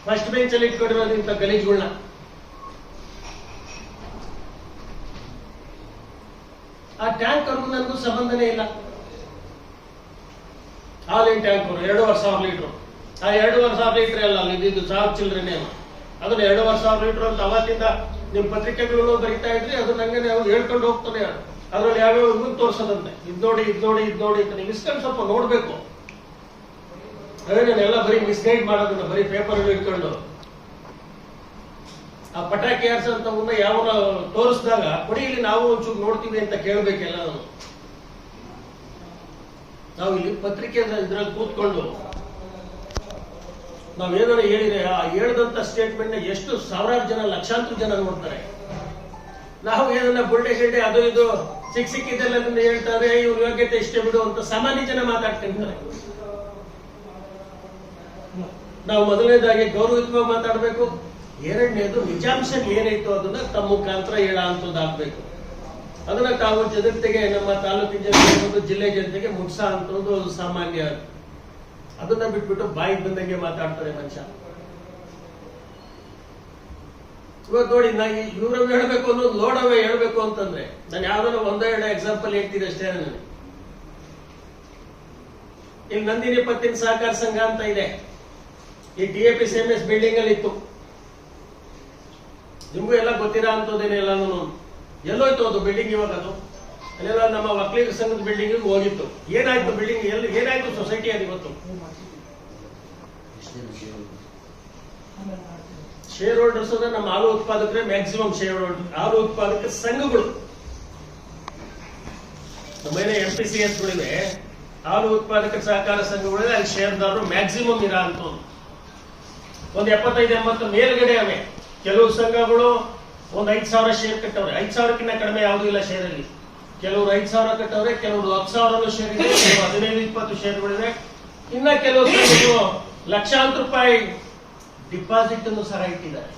ಫಸ್ಟ್ ಬೆಂಚಲ್ಲಿ ಇಟ್ಕೊಂಡಿರೋದು ಇಂಥ ಗಲೀಜುಗಳನ್ನ. ಆ ಟ್ಯಾಂಕರ್ಗೂ ನನಗೂ ಸಂಬಂಧನೇ ಇಲ್ಲ. ಹಾಲಿನ ಟ್ಯಾಂಕರ್ 2,500 ಲೀಟರ್. ಆ 2,500 ಲೀಟರ್ ಅಲ್ಲ, ಅಲ್ಲಿ ಇದ್ದಿದ್ದು 1,000 ಚಿಲ್ಲರೆನೇ. ಅದನ್ನ 2,500 ಲೀಟರ್ ಅಂತ ಅವತ್ತಿಂದ ನಿಮ್ ಪತ್ರಿಕೆಗಳು ಬರೀತಾ ಇದ್ರಿ. ಅದು ನಂಗೆ ಅವ್ರು ಹೇಳ್ಕೊಂಡು ಹೋಗ್ತಾನೆ. ಅದ್ರಲ್ಲಿ ಯಾವ್ಯಾವ ಮುಂದೆ ತೋರ್ಸೋದಂತೆ, ಇದ್ ನೋಡಿ ಅಂತ ನೀವು ಇಸ್ಕೊಂಡು ಸ್ವಲ್ಪ ನೋಡ್ಬೇಕು. ಅದೇ ನಾನೆಲ್ಲ ಬರೀ ಮಿಸ್ಗೈಡ್ ಮಾಡೋದನ್ನ ಬರೀ ಪೇಪರ್ ಇಟ್ಕೊಂಡು ಆ ಪಟಾಕಿ ಅಂತ ಯಾವ ತೋರಿಸಿದಾಗ ಕೊಡಿ ಇಲ್ಲಿ ನಾವು ಒಂಚೂರು ನೋಡ್ತೀವಿ ಅಂತ ಕೇಳ್ಬೇಕೆಲ್ಲ. ನಾವು ಇಲ್ಲಿ ಪತ್ರಿಕೆ ಇದ್ರಲ್ಲಿ ಕೂತ್ಕೊಂಡು ನಾವೇನಾರ ಹೇಳಿದ್ರೆ ಆ ಹೇಳಿದಂತ ಸ್ಟೇಟ್ಮೆಂಟ್ ಎಷ್ಟು ಸಾವಿರಾರು ಜನ, ಲಕ್ಷಾಂತರ ಜನ ನೋಡ್ತಾರೆ. ನಾವು ಏನನ್ನ ಬುಲ್ಡೆ ಅದು ಇದು ಸಿಕ್ಕಿದ್ದೆಲ್ಲ ಹೇಳ್ತಾರೆ, ಇವ್ರ ಯೋಗ್ಯತೆ ಇಷ್ಟೇ ಬಿಡು ಅಂತ ಸಾಮಾನ್ಯ ಜನ ಮಾತಾಡ್ತಿರ್ತಾರೆ. ನಾವು ಮೊದಲನೇದಾಗಿ ಗೌರವಯುತವಾಗಿ ಮಾತಾಡಬೇಕು. ಎರಡನೇದು ನಿಜಾಂಶ ಏನಾಯ್ತು ಅದನ್ನ ತಮ್ಮ ಮುಖಾಂತರ ಹೇಳ ಅಂತದ್ದಾಗಬೇಕು. ಅದನ್ನ ತಾವು ಜನತೆಗೆ, ನಮ್ಮ ತಾಲೂಕಿನ ಜನತೆ, ಜಿಲ್ಲೆ ಜನತೆಗೆ ಮುಗಿಸ ಅಂತದ್ದು ಸಾಮಾನ್ಯ. ಅದನ್ನ ಬಿಟ್ಬಿಟ್ಟು ಬಾಯಿಗೆ ಬಂದಂಗೆ ಮಾತಾಡ್ತಾರೆ ಮನುಷ್ಯ. ಇವತ್ತು ನೋಡಿ, ನಾ ಇವ್ರವ್ ಹೇಳ್ಬೇಕು ಅನ್ನೋದು ಲೋಡವೇ ಹೇಳ್ಬೇಕು ಅಂತಂದ್ರೆ ನಾನು ಯಾವ್ದಾರ 1-2 ಎಕ್ಸಾಂಪಲ್ ಹೇಳ್ತೀನಿ ಅಷ್ಟೇ. ನನಗೆ ಇಲ್ಲಿ ನಂದಿನಿ ಪತ್ತಿನ ಸಹಕಾರ ಸಂಘ ಅಂತ ಇದೆ, ಈ DAPCMS ಬಿಲ್ಡಿಂಗ್ ಅಲ್ಲಿ ಇತ್ತು. ನಿಮ್ಗೂ ಎಲ್ಲ ಗೊತ್ತಿರೋ ಅಂತದೇನೆಲ್ಲ. ಎಲ್ಲೋಯ್ತು ಅದು ಬಿಲ್ಡಿಂಗ್? ಇವಾಗ ಅದು ಅಲ್ಲೆಲ್ಲ ನಮ್ಮ ವಕೀಲರ ಸಂಘದ ಬಿಲ್ಡಿಂಗ್ ಹೋಗಿತ್ತು. ಏನಾಯ್ತು ಬಿಲ್ಡಿಂಗ್? ಏನಾಯ್ತು ಸೊಸೈಟಿ ಅದು ಇವತ್ತು? ಶೇರ್ ಹೋಲ್ಡರ್ಸ್ ಅಂದ್ರೆ ನಮ್ಮ ಹಾಲು ಉತ್ಪಾದಕರೇ ಮ್ಯಾಕ್ಸಿಮಮ್ ಶೇರ್ ಹೋಲ್ಡರ್. ಹಾಲು ಉತ್ಪಾದಕ ಸಂಘಗಳು ನಮ್ಮನೆ MPCS ಗಳಿವೆ, ಹಾಲು ಉತ್ಪಾದಕ ಸಹಕಾರ ಸಂಘಗಳಿವೆ. ಅಲ್ಲಿ ಶೇರ್ದಾರರು ಮ್ಯಾಕ್ಸಿಮಮ್ ಇರ ಅಂತ ಒಂದು 75-80 ಮೇಲ್ಗಡೆ ಅವೆ. ಕೆಲವು ಸಂಘಗಳು ಒಂದು 5,000 ಶೇರ್ ಕಟ್ಟವ್ರೆ. 5,000ಕ್ಕಿಂತ ಕಡಿಮೆ ಯಾವುದೂ ಇಲ್ಲ ಶೇರಲ್ಲಿ. ಕೆಲವರು 5,000 ಕಟ್ಟವ್ರೆ, ಕೆಲವರು 10,000 ಶೇರ್ ಇದೆ, 15-20 ಶೇರ್ಗಳಿವೆ. ಇನ್ನ ಕೆಲವು ಸಂಘಗಳು ಲಕ್ಷಾಂತರ ರೂಪಾಯಿ ಡಿಪಾಸಿಟ್ ಅನ್ನು ಸಹ ಇಟ್ಟಿದ್ದಾರೆ.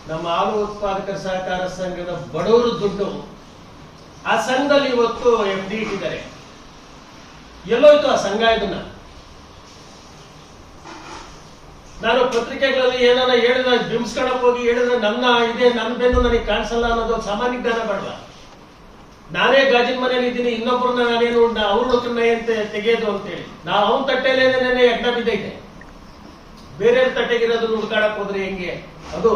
ನಮ್ಮ ಹಾಲು ಉತ್ಪಾದಕರ ಸಹಕಾರ ಸಂಘದ ಬಡವರು ದುಡ್ಡು ಆ ಸಂಘದಲ್ಲಿ ಇವತ್ತು FD ಇಟ್ಟಿದ್ದಾರೆ. ಎಲ್ಲೋಯ್ತು ಆ ಸಂಘ? ಇದನ್ನ ನಾನು ಪತ್ರಿಕೆಗಳಲ್ಲಿ ಏನಾರ ಹೇಳಿದ್ರೆ ಬಿಂಬಿಸ್ಕೊಳಕ್ ಹೋಗಿ ಹೇಳಿದ್ರೆ ನನ್ನ ಬೆನ್ನು ನನಗೆ ಕಾಣಿಸಲ್ಲ ಅನ್ನೋದು ಸಾಮಾನ್ಯ ಜ್ಞಾನ ಬೇಡವಾ? ನಾನೇ ಗಾಜಿನ ಮನೇಲಿ ಇದ್ದೀನಿ, ಇನ್ನೊಬ್ಬರನ್ನ ನಾನೇನು ಅವ್ರನ್ನ ಅಂತ ತೆಗೆಯೋದು ಅಂತೇಳಿ ನಾವು ಅವನ ತಟ್ಟೆಲೇನೆ ಎಡ್ಡ ಬಿದ್ದೈತೆ. ಬೇರೆ ತಟ್ಟೆಗಿರೋದು ಹುಡ್ಕಾಡಕ್ ಹೋದ್ರೆ ಹೆಂಗೆ? ಅದು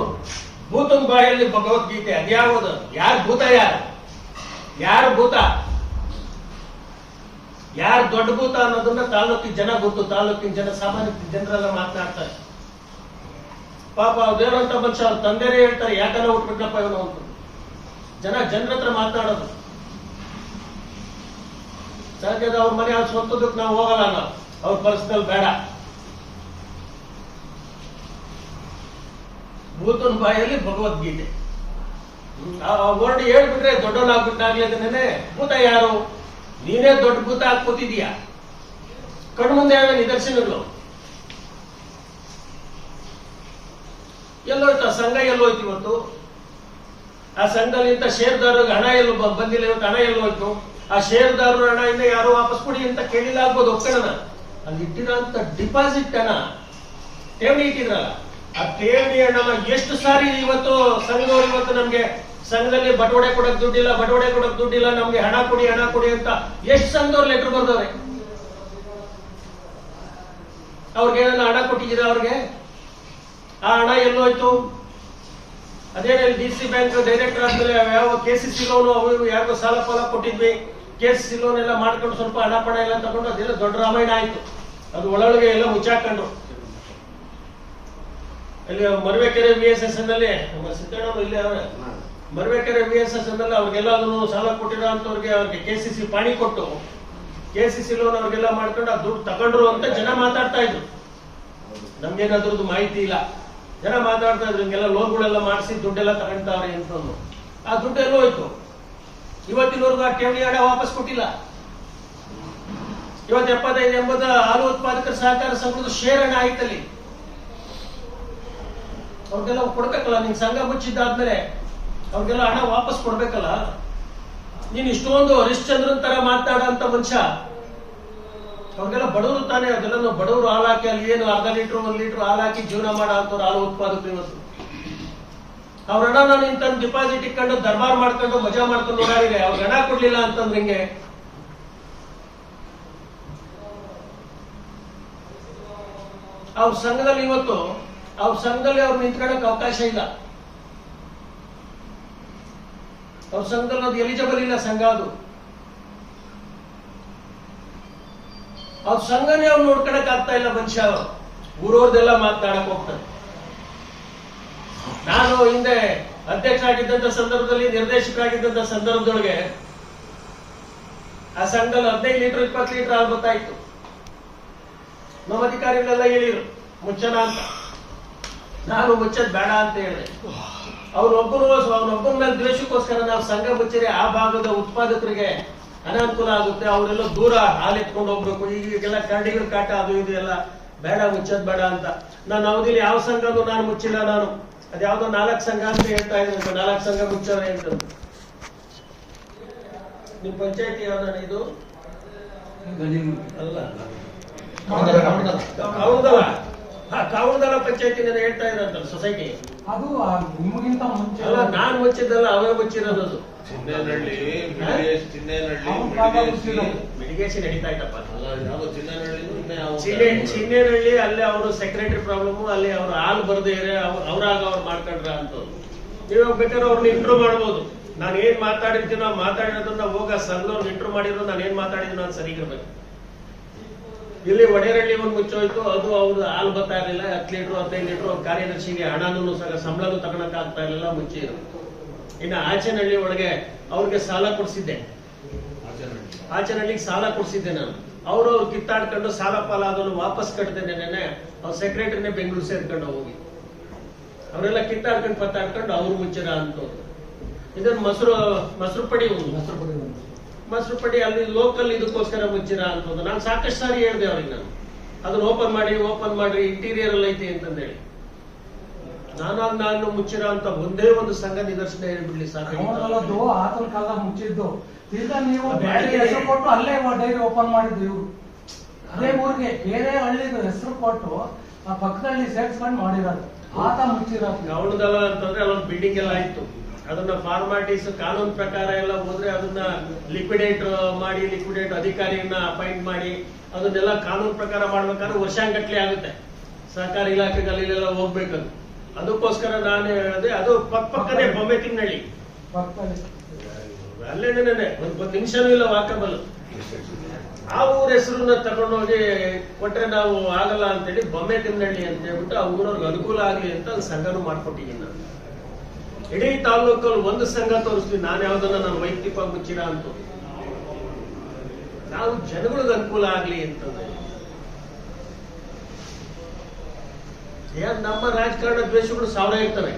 ಭೂತನ ಬಾಯಲ್ಲಿ ಭಗವದ್ಗೀತೆ. ಅದ್ಯಾವುದು? ಯಾರು ಭೂತ? ಯಾರು ಭೂತ? ಯಾರು ದೊಡ್ಡ ಭೂತ ಅನ್ನೋದನ್ನ ತಾಲೂಕಿನ ಜನ ಗೊತ್ತು. ತಾಲೂಕಿನ ಜನ, ಸಾಮಾನ್ಯ ಜನರೆಲ್ಲ ಮಾತನಾಡ್ತಾರೆ. ಪಾಪ ಅದೇನಂತ ಮನುಷ್ಯ ಅವ್ರ ತಂದೆನೇ ಹೇಳ್ತಾರೆ, ಯಾಕಲ್ಲ ಹುಟ್ಬಿಟ್ನಪ್ಪ ಇವನು ಅಂತ. ಜನರ ಹತ್ರ ಮಾತನಾಡೋದು ಸಹಜದ. ಅವ್ರ ಮನೆ ಅವ್ರ ಸ್ವಂತದಕ್ಕೆ ನಾವು ಹೋಗಲ್ಲ, ನಾವು ಅವ್ರ ಪರ್ಸನಲ್ ಬೇಡ. ಭೂತನ ಬಾಯಲ್ಲಿ ಭಗವದ್ಗೀತೆ ವರ್ಡ್ ಹೇಳ್ಬಿಟ್ರೆ ದೊಡ್ಡವನಾಗ್ಬಿಟ್ಟಾಗ್ಲೇನೆ ಭೂತ ಯಾರು? ನೀನೇ ದೊಡ್ಡ ಭೂತ ಹಾಕ್ಕೋತಿದೀಯ. ಕಣ್ಮುಂದೆ ಯಾವ ನಿದರ್ಶನಗಳು? ಎಲ್ಲೋಯ್ತು ಆ ಸಂಘ? ಎಲ್ಲೋಯ್ತು ಇವತ್ತು? ಆ ಸಂಘದಿಂದ ಶೇರ್ದಾರರಿಗೆ ಹಣ ಎಲ್ಲ ಬಂದಿಲ್ಲ. ಇವತ್ತು ಹಣ ಎಲ್ಲೋಯ್ತು? ಆ ಶೇರ್ದಾರರ ಹಣ ಇಂದ ಯಾರು ವಾಪಸ್ ಕೊಡಿ ಅಂತ ಕೇಳಿಲ್ಲ ಆಗ್ಬೋದು, ಒಕ್ಕಣನ. ಅಲ್ಲಿ ಇಟ್ಟಿರೋಂತ ಡಿಪಾಸಿಟ್ ಹಣ ಠೇವಣಿ ಇಟ್ಟಿದ್ರಲ್ಲ, ಆ ಠೇವಣಿ ಹಣ ಎಷ್ಟು ಸಾರಿ ಇವತ್ತು ಸಂಘದವ್ರು ಇವತ್ತು ನಮ್ಗೆ ಸಂಘದಲ್ಲಿ ಬಟವಾಡೆ ಕೊಡಕ್ ದುಡ್ಡಿಲ್ಲ ನಮ್ಗೆ ಹಣ ಕೊಡಿ ಅಂತ ಎಷ್ಟು ಸಂಘದವ್ರು ಲೆಟರ್ ಬರ್ದವ್ರೆ. ಅವ್ರಿಗೆ ಏನಾರ ಹಣ ಕೊಟ್ಟಿದ್ದೀರಾ? ಅವ್ರಿಗೆ ಆ ಹಣ ಎಲ್ಲೋಯ್ತು? ಅದೇನಲ್ಲಿ DC ಬ್ಯಾಂಕ್ ಡೈರೆಕ್ಟರ್ ಆದ್ಮೇಲೆ ಯಾವ KCC ಲೋನ್ ಅವು ಯಾರಿಗೋ ಸಾಲ ಕೊಟ್ಟಿದ್ವಿ, KCC ಲೋನ್ ಎಲ್ಲ ಮಾಡ್ಕೊಂಡು ಸ್ವಲ್ಪ ಹಣ ಪಣ ಎಲ್ಲ ತಗೊಂಡು ಅದೆಲ್ಲ ದೊಡ್ಡ ರಾಮಾಯಣ ಆಯ್ತು. ಅದು ಒಳಗೆ ಎಲ್ಲ ಮುಚ್ಚಾಕೊಂಡು ಅಲ್ಲಿ ಮರವೇಕೆರೆ VSS ನಲ್ಲಿ ಸಿದ್ದಣ್ಣ ಇಲ್ಲಿ ಅವರ ಮರವೇಕೆರೆ VSS ನಲ್ಲಿ ಅವ್ರಿಗೆಲ್ಲದನ್ನು ಸಾಲ ಕೊಟ್ಟಿರೋ ಅಂತವ್ರಿಗೆ KCC ಪಾಣಿ ಕೊಟ್ಟು KCC ಲೋನ್ ಅವ್ರಿಗೆಲ್ಲ ಮಾಡ್ಕೊಂಡು ಆ ದುಡ್ಡು ತಗೊಂಡ್ರು ಅಂತ ಜನ ಮಾತಾಡ್ತಾ ಇದ್ರು. ನಮ್ಗೇನಾದ್ರದ್ದು ಮಾಹಿತಿ ಇಲ್ಲ. ಜನ ಮಾತಾಡ್ತಾ ಇದ್ರು ಹಿಂಗೆಲ್ಲ ಲೋನ್ಗಳೆಲ್ಲ ಮಾಡಿಸಿ ದುಡ್ಡೆಲ್ಲ ತಗೊಂಡ್ತಾವ್ರೆ ಅಂತಂದು. ಆ ದುಡ್ಡೆಲ್ಲ ಹೋಯ್ತು. ಇವತ್ತಿನವರೆಗೂ ಆ ಠೇವಣಿ ಹಣ ವಾಪಸ್ ಕೊಟ್ಟಿಲ್ಲ. ಇವತ್ತು 75-80 ಹಾಲು ಉತ್ಪಾದಕರ ಸಹಕಾರ ಸಂಘದ ಶೇರ್ ಹಣ ಆಯ್ತಲ್ಲಿ. ಅವ್ರಿಗೆಲ್ಲ ಕೊಡ್ಬೇಕಲ್ಲ. ನಿನ್ ಸಂಘ ಮುಚ್ಚಿದ್ದಾದ್ಮೇಲೆ ಅವ್ರಿಗೆಲ್ಲ ಹಣ ವಾಪಸ್ ಕೊಡ್ಬೇಕಲ್ಲ. ನೀನ್ ಇಷ್ಟೊಂದು ಹರಿಶ್ಚಂದ್ರನ್ ತರ ಮಾತಾಡಂತ ಮನುಷ್ಯ, ಅವ್ರಿಗೆಲ್ಲ ಬಡವರು ತಾನೇ. ಅದೆಲ್ಲ ಬಡವರು ಹಾಲು ಹಾಕಿ ಅಲ್ಲಿ ಏನು ಅರ್ಧ ಲೀಟರ್ 1 ಲೀಟರ್ ಹಾಲು ಹಾಕಿ ಜೀವನ ಮಾಡೋಂಥವ್ರು ಹಾಲು ಉತ್ಪಾದಕರು ಇವತ್ತು. ಅವ್ರ ಹಣ ನಾನು ಇಂತ ಡಿಪಾಸಿಟ್ ಇಟ್ಕೊಂಡು ದರ್ಬಾರ್ ಮಾಡ್ಕೊಂಡು ಮಜಾ ಮಾಡ್ಕೊಂಡು ಓಡಾಡಿದೆ. ಅವ್ರಿಗೆ ಹಣ ಕೊಡ್ಲಿಲ್ಲ ಅಂತಂದ್ರೆ ಹಿಂಗೆ. ಅವ್ರ ಸಂಘದಲ್ಲಿ ಇವತ್ತು ಅವ್ರು ನಿಂತ್ಕೊಳ್ಳಕ್ ಅವಕಾಶ ಇಲ್ಲ. ಅವ್ರ ಸಂಘದಲ್ಲಿ ಅದು ಎಲಿಜಿಬಲ್ ಇಲ್ಲ ಸಂಘ. ಅದು ಅವ್ರ ಸಂಘನೇ ಅವ್ರು ನೋಡ್ಕೊಳಕ್ ಆಗ್ತಾ ಇಲ್ಲ ಮನುಷ್ಯ. ಊರವ್ರದೆಲ್ಲ ಮಾತನಾಡಕ್ ಹೋಗ್ತಾರೆ. ನಾನು ಹಿಂದೆ ಅಧ್ಯಕ್ಷ ಆಗಿದ್ದಂತ ಸಂದರ್ಭದಲ್ಲಿ, ನಿರ್ದೇಶಕರಾಗಿದ್ದಂತ ಸಂದರ್ಭದೊಳಗೆ ಆ ಸಂಘದಲ್ಲಿ 15 ಲೀಟರ್ 20 ಲೀಟರ್ ಹಾಲು ಗೊತ್ತಾಯ್ತು. ನಮ್ಮ ಅಧಿಕಾರಿಗಳೆಲ್ಲ ಹೇಳಿರು ಮುಚ್ಚನ ಅಂತ. ನಾನು ಮುಚ್ಚದ್ ಬೇಡ ಅಂತ ಹೇಳಿದೆ. ಅವನೊಬ್ಬನ ಮೇಲೆ ದ್ವೇಷಕ್ಕೋಸ್ಕರ ನಾವು ಸಂಘ ಮುಚ್ಚಿದ್ರೆ ಆ ಭಾಗದ ಉತ್ಪಾದಕರಿಗೆ ಅನಾನುಕೂಲ ಆಗುತ್ತೆ, ಅವರೆಲ್ಲ ದೂರ ಹಾಲು ಎತ್ಕೊಂಡು ಹೋಗ್ಬೇಕು, ಈಗೆಲ್ಲ ಕರಡಿಗಳ ಕಾಟ ಅದು ಇದು ಎಲ್ಲ ಬೇಡ, ಮುಚ್ಚದ್ ಬೇಡ ಅಂತ. ನಾನು ಅವಧಿಲಿ ಯಾವ ಸಂಘನೂ ನಾನು ಮುಚ್ಚಿಲ್ಲ. ನಾನು ಅದ್ಯಾವ್ದೋ 4 ಸಂಘ ಅಂತ ಹೇಳ್ತಾ ಇದ್ದಂತ, 4 ಸಂಘ ಮುಚ್ಚವ್ರೆ ಅಂತ. ನಿಮ್ ಪಂಚಾಯತಿ ಯಾವ್ದಾನ ಇದು? ಅಲ್ಲ, ಕಾವಣದಲ ಪಂಚಾಯತಿ ಹೇಳ್ತಾ ಇದ್ರಂತ ಸೊಸೈಟಿ. ಅದು ನಿಮಗಿಂತ ಮುಂಚೆ ಅಲ್ಲ, ನಾನ್ ಮುಚ್ಚಿದ್ದಲ್ಲ, ಅವೇ ಮುಚ್ಚಿರೋದು. ಮಿಟಿಗೇಷನ್ ನಡೀತಾ ಇತ್ತಪ್ಪ. ಚಿನ್ನೇನಹಳ್ಳಿ ಅಲ್ಲೇ ಅವರು ಸೆಕ್ರೆಟರಿ ಪ್ರಾಬ್ಲಮ್, ಅಲ್ಲಿ ಅವ್ರು ಹಾಲು ಬರದೇ ಇದ್ರೆ ಅವ್ರಾಗ ಅವ್ರು ಮಾಡ್ಕೊಂಡ್ರ ಅಂತ. ನೀವು ಬೇಕಾದ್ರೆ ಅವ್ರನ್ನ ಇಂಟ್ರೂ ಮಾಡ್ಬೋದು. ನಾನು ಏನ್ ಮಾತಾಡಿರ್ತೀನೋ ಮಾತಾಡಿರೋದನ್ನ ಹೋಗ ಸಂಘದವ್ರನ್ನ ಇಂಟ್ರೂ ಮಾಡಿರೋ ನಾನು ಏನ್ ಮಾತಾಡಿದ್ರು ನಾನು ಸರಿಗಿರ್ಬೇಕು. ಇಲ್ಲಿ ಒಡೆರಳ್ಳಿ ಒಂದು ಮುಚ್ಚೋಯ್ತು. ಅದು ಅವ್ರು ಹಾಲು ಬರ್ತಾ ಇರಲಿಲ್ಲ. 10 ಲೀಟರ್ 15 ಲೀಟರ್ ಅವ್ರ ಕಾರ್ಯದರ್ಶಿಗೆ ಹಣನೂ ಸಂಬಳನೂ ತಗೊಳಕ್ ಆಗ್ತಾ ಇರಲಿಲ್ಲ, ಮುಚ್ಚಿದ್ರು. ಇನ್ನು ಆಚನಹಳ್ಳಿ ಒಳಗೆ ಅವ್ರಿಗೆ ಸಾಲ ಕೊಡ್ಸಿದ್ದೆ. ಆಚನಹಳ್ಳಿಗೆ ಸಾಲ ಕೊಡ್ಸಿದ್ದೆ ನಾನು. ಅವ್ರು ಕಿತ್ತಾಡ್ಕೊಂಡು ಸಾಲ ಪಾಲ ಅದನ್ನು ವಾಪಸ್ ಕಟ್ತೇನೆ. ನೆನೆ ಅವ್ರ ಸೆಕ್ರೆಟರಿನೇ ಬೆಂಗಳೂರು ಸೇರ್ಕೊಂಡು ಹೋಗಿ ಅವರೆಲ್ಲ ಕಿತ್ತಾಡ್ಕೊಂಡು ಪತ್ತಾಡ್ಕೊಂಡು ಅವ್ರು ಮುಚ್ಚಿರ ಅಂತವ್ರು. ಇದನ್ನ ಮೊಸರು ಪಡಿ ಅಲ್ಲಿ ಲೋಕಲ್ ಇದಕ್ಕೋಸ್ಕರ ಮುಚ್ಚಿರ ಅಂತಂದು ನಾನು ಸಾಕಷ್ಟು ಸಾರಿ ಹೇಳಿದೆ ಅವ್ರಿಗೆ. ನಾನು ಅದನ್ನ ಓಪನ್ ಮಾಡ್ರಿ ಇಂಟೀರಿಯರ್ ಅಲ್ಲಿ ಐತಿ ಅಂತಂದೇಳಿ. ನಾನು ಮುಚ್ಚಿರ ಅಂತ ಒಂದೇ ಒಂದು ಸಂಘ ನಿದರ್ಶನ ಹೇಳ್ಬಿಡ್ಲಿ ಸಾಕು. ಮುಚ್ಚಿದ್ದು ನೀವು ಹೆಸರು ಕೊಟ್ಟು ಅಲ್ಲೇ ಡೈರಿ ಓಪನ್ ಮಾಡಿದ್ದು. ಇವ್ರು ಅದೇ ಊರಿಗೆ ಬೇರೆ ಹಳ್ಳಿದು ಹೆಸರು ಕೊಟ್ಟು ಆ ಪಕ್ಕದಲ್ಲಿ ಸೇರ್ಸ್ಕೊಂಡು ಮಾಡಿರೋದು. ಆತ ಮುಚ್ಚಿರೋ ಗೌಡದಲ್ಲ ಅಂತಂದ್ರೆ ಅಲ್ಲೊಂದು ಬಿಲ್ಡಿಂಗ್ ಎಲ್ಲ ಆಯ್ತು. ಅದನ್ನ ಫಾರ್ಮಾಲಿಟೀಸ್ ಕಾನೂನು ಪ್ರಕಾರ ಎಲ್ಲ ಹೋದ್ರೆ ಅದನ್ನ ಲಿಕ್ವಿಡೇಟ್ ಅಧಿಕಾರಿಯನ್ನ ಅಪಾಯಿಂಟ್ ಮಾಡಿ ಅದನ್ನೆಲ್ಲ ಕಾನೂನು ಪ್ರಕಾರ ಮಾಡ್ಬೇಕಾದ್ರೆ ವರ್ಷಾಂಗಟ್ಲೆ ಆಗುತ್ತೆ. ಸಹಕಾರ ಇಲಾಖೆಗೆ ಅಲ್ಲೆಲ್ಲ ಹೋಗ್ಬೇಕದು. ಅದಕ್ಕೋಸ್ಕರ ನಾನು ಹೇಳಿದೆ, ಅದು ಪಕ್ಕನೇ ಬೊಮ್ಮೆತಿನಹಳ್ಳಿ, ಅಲ್ಲೇನೇನೆ ಒಂದು ನಿಮಿಷನೂ ಇಲ್ಲ ವಾಕಬಲ್. ಆ ಊರ ಹೆಸರನ್ನ ತಗೊಂಡೋಗಿ ಕೊಟ್ರೆ ನಾವು ಆಗಲ್ಲ ಅಂತೇಳಿ ಬೊಮ್ಮೆತಿನಹಳ್ಳಿ ಅಂತ ಹೇಳ್ಬಿಟ್ಟು ಆ ಊರವ್ರಿಗೆ ಅನುಕೂಲ ಆಗ್ಲಿ ಅಂತ ಒಂದು ಸಂಘನೂ ಮಾಡ್ಕೊಟ್ಟಿದ್ದೀನಿ ನಾನು. ಇಡೀ ತಾಲೂಕಲ್ಲಿ ಒಂದು ಸಂಘ ತೋರಿಸ್ತೀವಿ ನಾನು ಯಾವ್ದನ್ನ ನಾನು ವೈಯಕ್ತಿಕವಾಗಿ ಮುಚ್ಚಿರ ಅಂತ. ನಾವು ಜನಗಳಿಗೆ ಅನುಕೂಲ ಆಗ್ಲಿ ಅಂತಂದ್ರೆ ನಮ್ಮ ರಾಜಕಾರಣ ದ್ವೇಷಗಳು 1000 ಇರ್ತವೆ.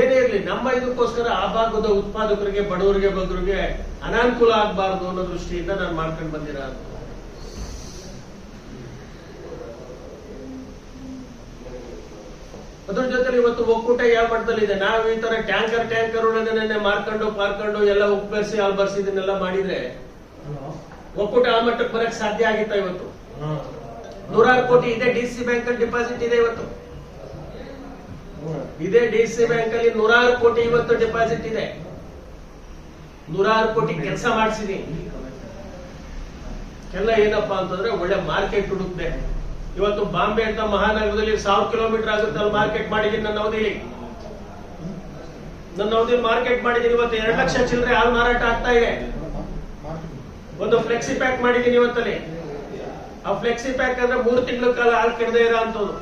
ಏನೇ ಇರ್ಲಿ ನಮ್ಮ ಇದಕ್ಕೋಸ್ಕರ ಆ ಭಾಗದ ಉತ್ಪಾದಕರಿಗೆ, ಬಡವರಿಗೆ, ಬಗ್ಗರಿಗೆ ಅನಾನುಕೂಲ ಆಗ್ಬಾರ್ದು ಅನ್ನೋ ದೃಷ್ಟಿಯಿಂದ ನಾನು ಮಾಡ್ಕೊಂಡು ಬಂದಿರ ಅಂತ. ಅದ್ರ ಜೊತೆ ಇವತ್ತು ಒಕ್ಕೂಟ ಯಾವ ಮಟ್ಟದಲ್ಲಿದೆ. ನಾವು ಈ ತರ ಟ್ಯಾಂಕರ್ ಮಾರ್ಕೊಂಡು ಎಲ್ಲ ಉಪ್ಪು ಬೆರೆಸಿ ಹಾಲು ಬರ್ಸಿ ಇದನ್ನೆಲ್ಲ ಮಾಡಿದ್ರೆ ಒಕ್ಕೂಟ ಆ ಮಟ್ಟಕ್ಕೆ ಬರಕ್ ಸಾಧ್ಯ ಆಗಿತ್ತ? ಇವತ್ತು 100 ಕೋಟಿ ಇದೆ DC ಬ್ಯಾಂಕ್ ಅಲ್ಲಿ ಡಿಪಾಸಿಟ್ ಇದೆ. ಇವತ್ತು ಇದೇ ಡಿಸಿ ಬ್ಯಾಂಕ್ ಅಲ್ಲಿ 100 ಕೋಟಿ ಇವತ್ತು ಡೆಪಾಸಿಟ್ ಇದೆ. 100 ಕೋಟಿ ಕೆಲಸ ಮಾಡಿಸಿದೀನಿ. ಎಲ್ಲ ಏನಪ್ಪಾ ಅಂತಂದ್ರೆ ಒಳ್ಳೆ ಮಾರ್ಕೆಟ್ ಹುಡುಕ್ದೆ. ಇವತ್ತು ಬಾಂಬೆ ಅಂತ ಮಹಾನಗರದಲ್ಲಿ 1000 ಕಿಲೋಮೀಟರ್ ಆಗುತ್ತೆ ಅಲ್ಲಿ ಮಾರ್ಕೆಟ್ ಮಾಡಿದೀನಿ. ನನ್ನ ಅವಧಿಲಿ ಮಾರ್ಕೆಟ್ ಮಾಡಿದೀನಿ. ಇವತ್ತು 2 ಲಕ್ಷ ಚಿಲ್ಲರೆ ಹಾಲು ಮಾರಾಟ ಆಗ್ತಾ ಇದೆ. ಒಂದು ಫ್ಲೆಕ್ಸಿ ಪ್ಯಾಕ್ ಮಾಡಿದೀನಿ ಇವತ್ತಲ್ಲಿ. ಆ ಫ್ಲೆಕ್ಸಿ ಪ್ಯಾಕ್ ಅಂದ್ರೆ 3 ತಿಂಗಳ ಕಾಲ ಹಾಲು ಕೆಡದೆ ಇರೋ ಅಂತದ್ದು.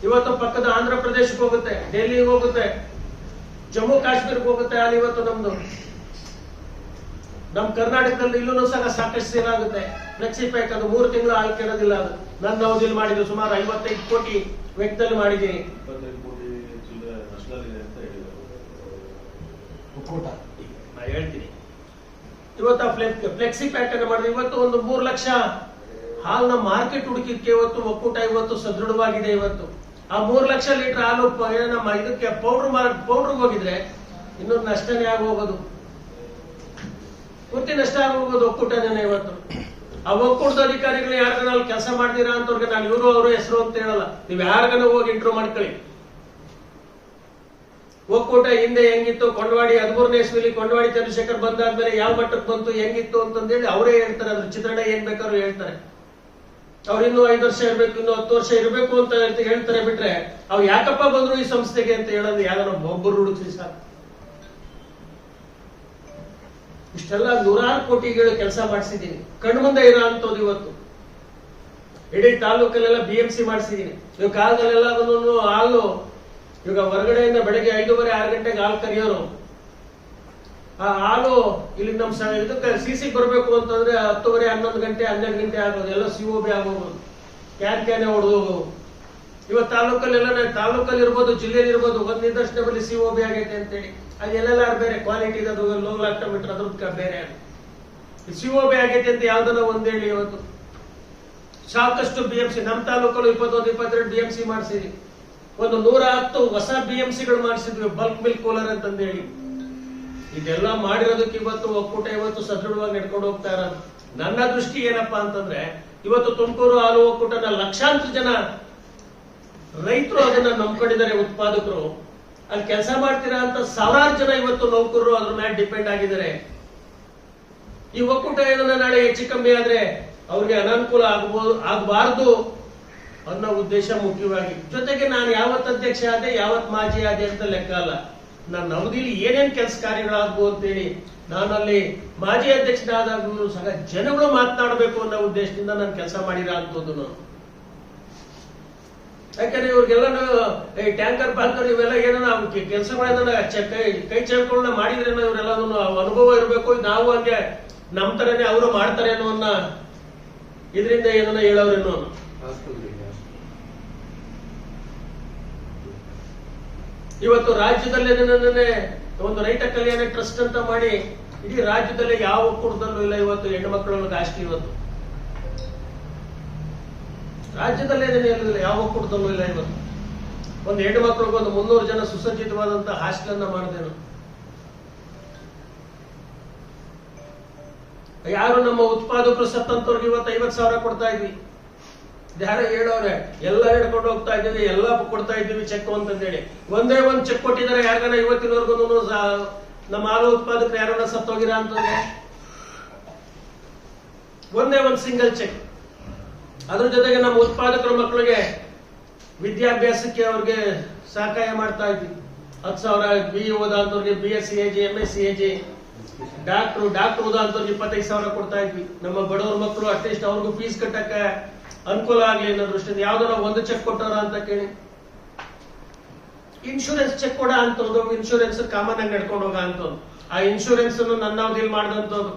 ಇವತ್ತು ಪಕ್ಕದ ಆಂಧ್ರ ಪ್ರದೇಶಕ್ಕೆ ಹೋಗುತ್ತೆ, ಡೆಲ್ಲಿಗೆ ಹೋಗುತ್ತೆ, ಜಮ್ಮು ಕಾಶ್ಮೀರಕ್ಕೆ ಹೋಗುತ್ತೆ ಹಾಲು. ಇವತ್ತು ನಮ್ ಕರ್ನಾಟಕದಲ್ಲಿ ಇಲ್ಲೂ ಸಹ ಸಾಕಷ್ಟು ಸೇಲ್ ಆಗುತ್ತೆ. ಫ್ಲೆಕ್ಸಿ ಪ್ಯಾಕ್ ಅದು 3 ತಿಂಗಳು ಹಾಲು ಕೆಡೋದಿಲ್ಲ. ಅದು ನನ್ನ ಅವಧಿಯಲ್ಲಿ ಮಾಡಿದ್ದು ಸುಮಾರು 55 ಕೋಟಿ ವೆಚ್ಚದಲ್ಲಿ ಮಾಡಿದ್ದೀನಿ. 25 ಕೋಟಿ ನಷ್ಟದಲ್ಲಿದೆ ಅಂತ ಹೇಳಿದ್ರು. ನಾ ಹೇಳ್ತೀನಿ. ಇವತ್ತು ಆ ಫ್ಲೆಕ್ಸಿ ಪ್ಯಾಕ್ ಅನ್ನು ಮಾಡಿದ್ರೆ ಇವತ್ತು ಒಂದು 3 ಲಕ್ಷ ಹಾಲ್ನ ಮಾರ್ಕೆಟ್ ಹುಡುಕಿದ್ಕೆ ಇವತ್ತು ಒಕ್ಕೂಟ ಇವತ್ತು ಸದೃಢವಾಗಿದೆ. ಇವತ್ತು ಆ 3 ಲಕ್ಷ ಲೀಟರ್ ಹಾಲು ನಮ್ಮ ಇದಕ್ಕೆ ಪೌಡರ್ ಹೋಗಿದ್ರೆ ಇನ್ನೂ ನಷ್ಟನೇ ಆಗೋಗೋದು, ಪೂರ್ತಿ ನಷ್ಟ ಆಗೋಗೋದು ಒಕ್ಕೂಟನೇ. ಇವತ್ತು ಆ ಒಕ್ಕೂಟದ ಅಧಿಕಾರಿಗಳು ಯಾರಿಗಾನ ಅಲ್ಲಿ ಕೆಲಸ ಮಾಡ್ತೀರಾ ಅಂತವ್ರಿಗೆ ನಾನು ಇವರು ಅವರು ಹೆಸರು ಅಂತ ಹೇಳಲ್ಲ. ನೀವ್ ಯಾರಿಗಾನ ಹೋಗಿ ಇಂಟರ್ವ್ಯೂ ಮಾಡ್ಕೊಳ್ಳಿ. ಒಕ್ಕೂಟ ಹಿಂದೆ ಹೆಂಗಿತ್ತು, ಕೊಂಡವಾಡಿ 13ನೇ ಇಸ್ವಿಲಿ ಕೊಂಡವಾಡಿ ಚಂದ್ರಶೇಖರ್ ಬಂದಾದ್ಮೇಲೆ ಯಾವ ಮಟ್ಟಕ್ಕೆ ಬಂತು, ಹೆಂಗಿತ್ತು ಅಂತಂದೇಳಿ ಅವರೇ ಹೇಳ್ತಾರೆ. ಅದ್ರ ಚಿತ್ರಣ ಏನ್ ಬೇಕಾದ್ರೂ ಹೇಳ್ತಾರೆ. ಅವ್ರು ಇನ್ನೂ 5 ವರ್ಷ ಇರ್ಬೇಕು, ಇನ್ನು 10 ವರ್ಷ ಇರ್ಬೇಕು ಅಂತ ಹೇಳ್ತಾರೆ. ಬಿಟ್ರೆ ಅವ್ರು ಯಾಕಪ್ಪ ಬಂದ್ರು ಈ ಸಂಸ್ಥೆಗೆ ಅಂತ ಹೇಳೋದು ಯಾರು ಒಬ್ಬರು ಹುಡುಕಿ ಸಾಕು. ಇಷ್ಟೆಲ್ಲ 100 ಕೋಟಿಗಳು ಕೆಲಸ ಮಾಡಿಸಿದ್ದೀನಿ. ಕಣ್ಮುಂದೆ ಇರೋ ಅಂತದ್ದು. ಇವತ್ತು ಇಡೀ ತಾಲೂಕಲ್ಲೆಲ್ಲ BMC ಮಾಡಿಸಿದ್ದೀನಿ. ಇವಾಗ ಕಾಲದಲ್ಲೆಲ್ಲ ಅದನ್ನು ಹಾಲು ಇವಾಗ ಹೊರಗಡೆಯಿಂದ ಬೆಳಗ್ಗೆ 5:30, 6 ಗಂಟೆಗೆ ಹಾಲು ಕರಿಯೋರು. ಆ ಹಾಲು ಇಲ್ಲಿ ನಮ್ ಇದಕ್ಕೆ CC ಬರ್ಬೇಕು ಅಂತಂದ್ರೆ 10:30, 11 ಗಂಟೆ, 12 ಗಂಟೆ ಆಗೋದು. ಎಲ್ಲ COB ಆಗೋದು, ಕ್ಯಾನೆ ಹೊಡೆದು. ಇವತ್ತು ತಾಲೂಕಲ್ಲಿ ಇರ್ಬೋದು, ಜಿಲ್ಲೆಯಲ್ಲಿ ಇರ್ಬೋದು, ಒಂದ್ ನಿದರ್ಶನದಲ್ಲಿ COB ಆಗೈತೆ ಅಂತೇಳಿ. ಅದು ಎಲ್ಲೆಲ್ಲ ಬೇರೆ ಕ್ವಾಲಿಟಿ ಅದು ಲೋ ಲ್ಯಾಕ್ಟೋಮೀಟರ್ ಅದ್ರ ಬೇರೆ COB ಆಗೈತೆ ಅಂತ ಯಾವ್ದನ್ನ ಒಂದ್ ಹೇಳಿ. ಇವತ್ತು ಸಾಕಷ್ಟು BMC ನಮ್ಮ ತಾಲೂಕಲ್ಲಿ 21, 22 BMC ಮಾಡಿಸಿದ್ವಿ. ಒಂದು 110 ಹೊಸ BMCಗಳು ಮಾಡಿಸಿದ್ವಿ, ಬಲ್ಕ್ ಮಿಲ್ಕ್ ಕೂಲರ್ ಅಂತಂದೇಳಿ. ಇದೆಲ್ಲ ಮಾಡಿರೋದಕ್ಕೆ ಇವತ್ತು ಒಕ್ಕೂಟ ಇವತ್ತು ಸದೃಢವಾಗಿ ನಡ್ಕೊಂಡು ಹೋಗ್ತಾ ಇರೋದು. ನನ್ನ ದೃಷ್ಟಿ ಏನಪ್ಪಾ ಅಂತಂದ್ರೆ ಇವತ್ತು ತುಮಕೂರು ಹಾಲು ಒಕ್ಕೂಟನ ಲಕ್ಷಾಂತರ ಜನ ರೈತರು ಅದನ್ನ ನಂಬ್ಕೊಂಡಿದ್ದಾರೆ, ಉತ್ಪಾದಕರು. ಅಲ್ಲಿ ಕೆಲಸ ಮಾಡ್ತೀರಾ ಅಂತ 1000 ಜನ ಇವತ್ತು ನೌಕರರು ಅದ್ರ ಮೇಲೆ ಡಿಪೆಂಡ್ ಆಗಿದ್ದಾರೆ. ಈ ಒಕ್ಕೂಟ ಏನನ್ನ ನಾಳೆ ಹೆಚ್ಚು ಕಮ್ಮಿ ಆದ್ರೆ ಅವ್ರಿಗೆ ಅನಾನುಕೂಲ ಆಗಬಾರ್ದು ಅನ್ನೋ ಉದ್ದೇಶ ಮುಖ್ಯವಾಗಿ. ಜೊತೆಗೆ ನಾನು ಯಾವತ್ ಅಧ್ಯಕ್ಷ ಆದೆ, ಯಾವತ್ ಮಾಜಿ ಆದೆ ಅಂತ ಲೆಕ್ಕ ಅಲ್ಲ. ನನ್ನ ಅವಧಿಲಿ ಏನೇನ್ ಕೆಲಸ ಕಾರ್ಯಗಳಾಗ್ಬೋದು ಅಂತೇಳಿ ನಾನಲ್ಲಿ ಮಾಜಿ ಅಧ್ಯಕ್ಷನಾದಾಗ್ಲೂ ಸಹ ಜನಗಳು ಮಾತನಾಡಬೇಕು ಅನ್ನೋ ಉದ್ದೇಶದಿಂದ ನಾನು ಕೆಲಸ ಮಾಡಿರೋ ಅಂತದ್ದು ನಾನು. ಯಾಕಂದ್ರೆ ಇವ್ರಿಗೆಲ್ಲ ಟ್ಯಾಂಕರ್ ಪಾಂಕರ್ ಇವೆಲ್ಲ ಏನೋ ನಾವು ಕೆಲಸಗಳನ್ನ ಕೈ ಚಳಕಗಳನ್ನ ಮಾಡಿದ್ರೆ ಇವರೆಲ್ಲ ಅನುಭವ ಇರಬೇಕು. ನಾವು ಹಂಗೆ ನಮ್ ತರನೇ ಅವರು ಮಾಡ್ತಾರೆ ಅನ್ನೋ ಇದರಿಂದ ಏನನ್ನ ಹೇಳೋರೇನೋ. ಇವತ್ತು ರಾಜ್ಯದಲ್ಲೇ ಒಂದು ರೈತ ಕಲ್ಯಾಣ ಟ್ರಸ್ಟ್ ಅಂತ ಮಾಡಿ ಇಡೀ ರಾಜ್ಯದಲ್ಲಿ ಯಾವ ಒಕ್ಕೂಟದಲ್ಲೂ ಇಲ್ಲ. ಇವತ್ತು ಹೆಣ್ಣು ಮಕ್ಕಳ ಕಾಸ್ಟ್ ಇವತ್ತು ರಾಜ್ಯದಲ್ಲೇ ಯಾವ ಒಕ್ಕೂಟದಲ್ಲೂ ಇಲ್ಲ. ಇವತ್ತು ಒಂದು ಹೆಣ್ಣು ಮಕ್ಕಳಿಗೆ ಒಂದು 300 ಜನ ಸುಸಜ್ಜಿತವಾದಂತಹ ಹಾಸ್ಟೆಲ್ ಅನ್ನ ಮಾಡಿದೆನು. ಯಾರು ನಮ್ಮ ಉತ್ಪಾದಕರು ಸತ್ತಂತವ್ರಿಗೆ ಇವತ್ತು 50,000 ಕೊಡ್ತಾ ಇದ್ವಿ. ಯಾರೋ ಹೇಳೋರೆ ಎಲ್ಲ ಹಿಡ್ಕೊಂಡು ಹೋಗ್ತಾ ಇದ್ದೀವಿ, ಎಲ್ಲ ಕೊಡ್ತಾ ಇದ್ದೀವಿ ಚೆಕ್ ಅಂತಂದೇಳಿ. ಒಂದೇ ಒಂದು ಚೆಕ್ ಕೊಟ್ಟಿದ್ದಾರೆ ಯಾರಿಗಾನ ಇವತ್ತಿನವರೆಗೂ ನಮ್ಮ ಹಾಲು ಉತ್ಪಾದಕರು ಯಾರನ್ನ ಸತ್ತೋಗಿರ ಅಂತಂದ್ರೆ ಒಂದೇ ಒಂದು ಸಿಂಗಲ್ ಚೆಕ್. ಅದ್ರ ಜೊತೆಗೆ ನಮ್ಮ ಉತ್ಪಾದಕರ ಮಕ್ಕಳಿಗೆ ವಿದ್ಯಾಭ್ಯಾಸಕ್ಕೆ ಅವ್ರಿಗೆ ಸಹಾಯ ಮಾಡ್ತಾ ಇದ್ವಿ. 10,000 BE ಓದಂತವ್ರಿಗೆ BSc AG, MSc AG, doctor ಓದಂತವ್ರಿಗೆ 25,000 ಕೊಡ್ತಾ ಇದ್ವಿ. ನಮ್ಮ ಬಡವ್ರ ಮಕ್ಕಳು ಅಟ್ಲೀಸ್ಟ್ ಅವ್ರಿಗೂ ಫೀಸ್ ಕಟ್ಟಕ್ಕೆ ಅನುಕೂಲ ಆಗ್ಲಿ ಅನ್ನೋ ದೃಷ್ಟಿಯಿಂದ ಯಾವ್ದಾರ ಒಂದು ಚೆಕ್ ಕೊಟ್ಟವ್ರ ಅಂತ ಕೇಳಿ. ಇನ್ಶೂರೆನ್ಸ್ ಚೆಕ್ ಕೊಡ ಅಂತದ್ದು, ಇನ್ಶೂರೆನ್ಸ್ ಕಾಮನ್ ಆಗಿ ನಡ್ಕೊಂಡು ಹೋಗ ಅಂತದ್ದು. ಆ ಇನ್ಶೂರೆನ್ಸ್ ನನ್ನ ಅವಧಿಯಲ್ಲಿ ಮಾಡಿದಂಥದ್ದು.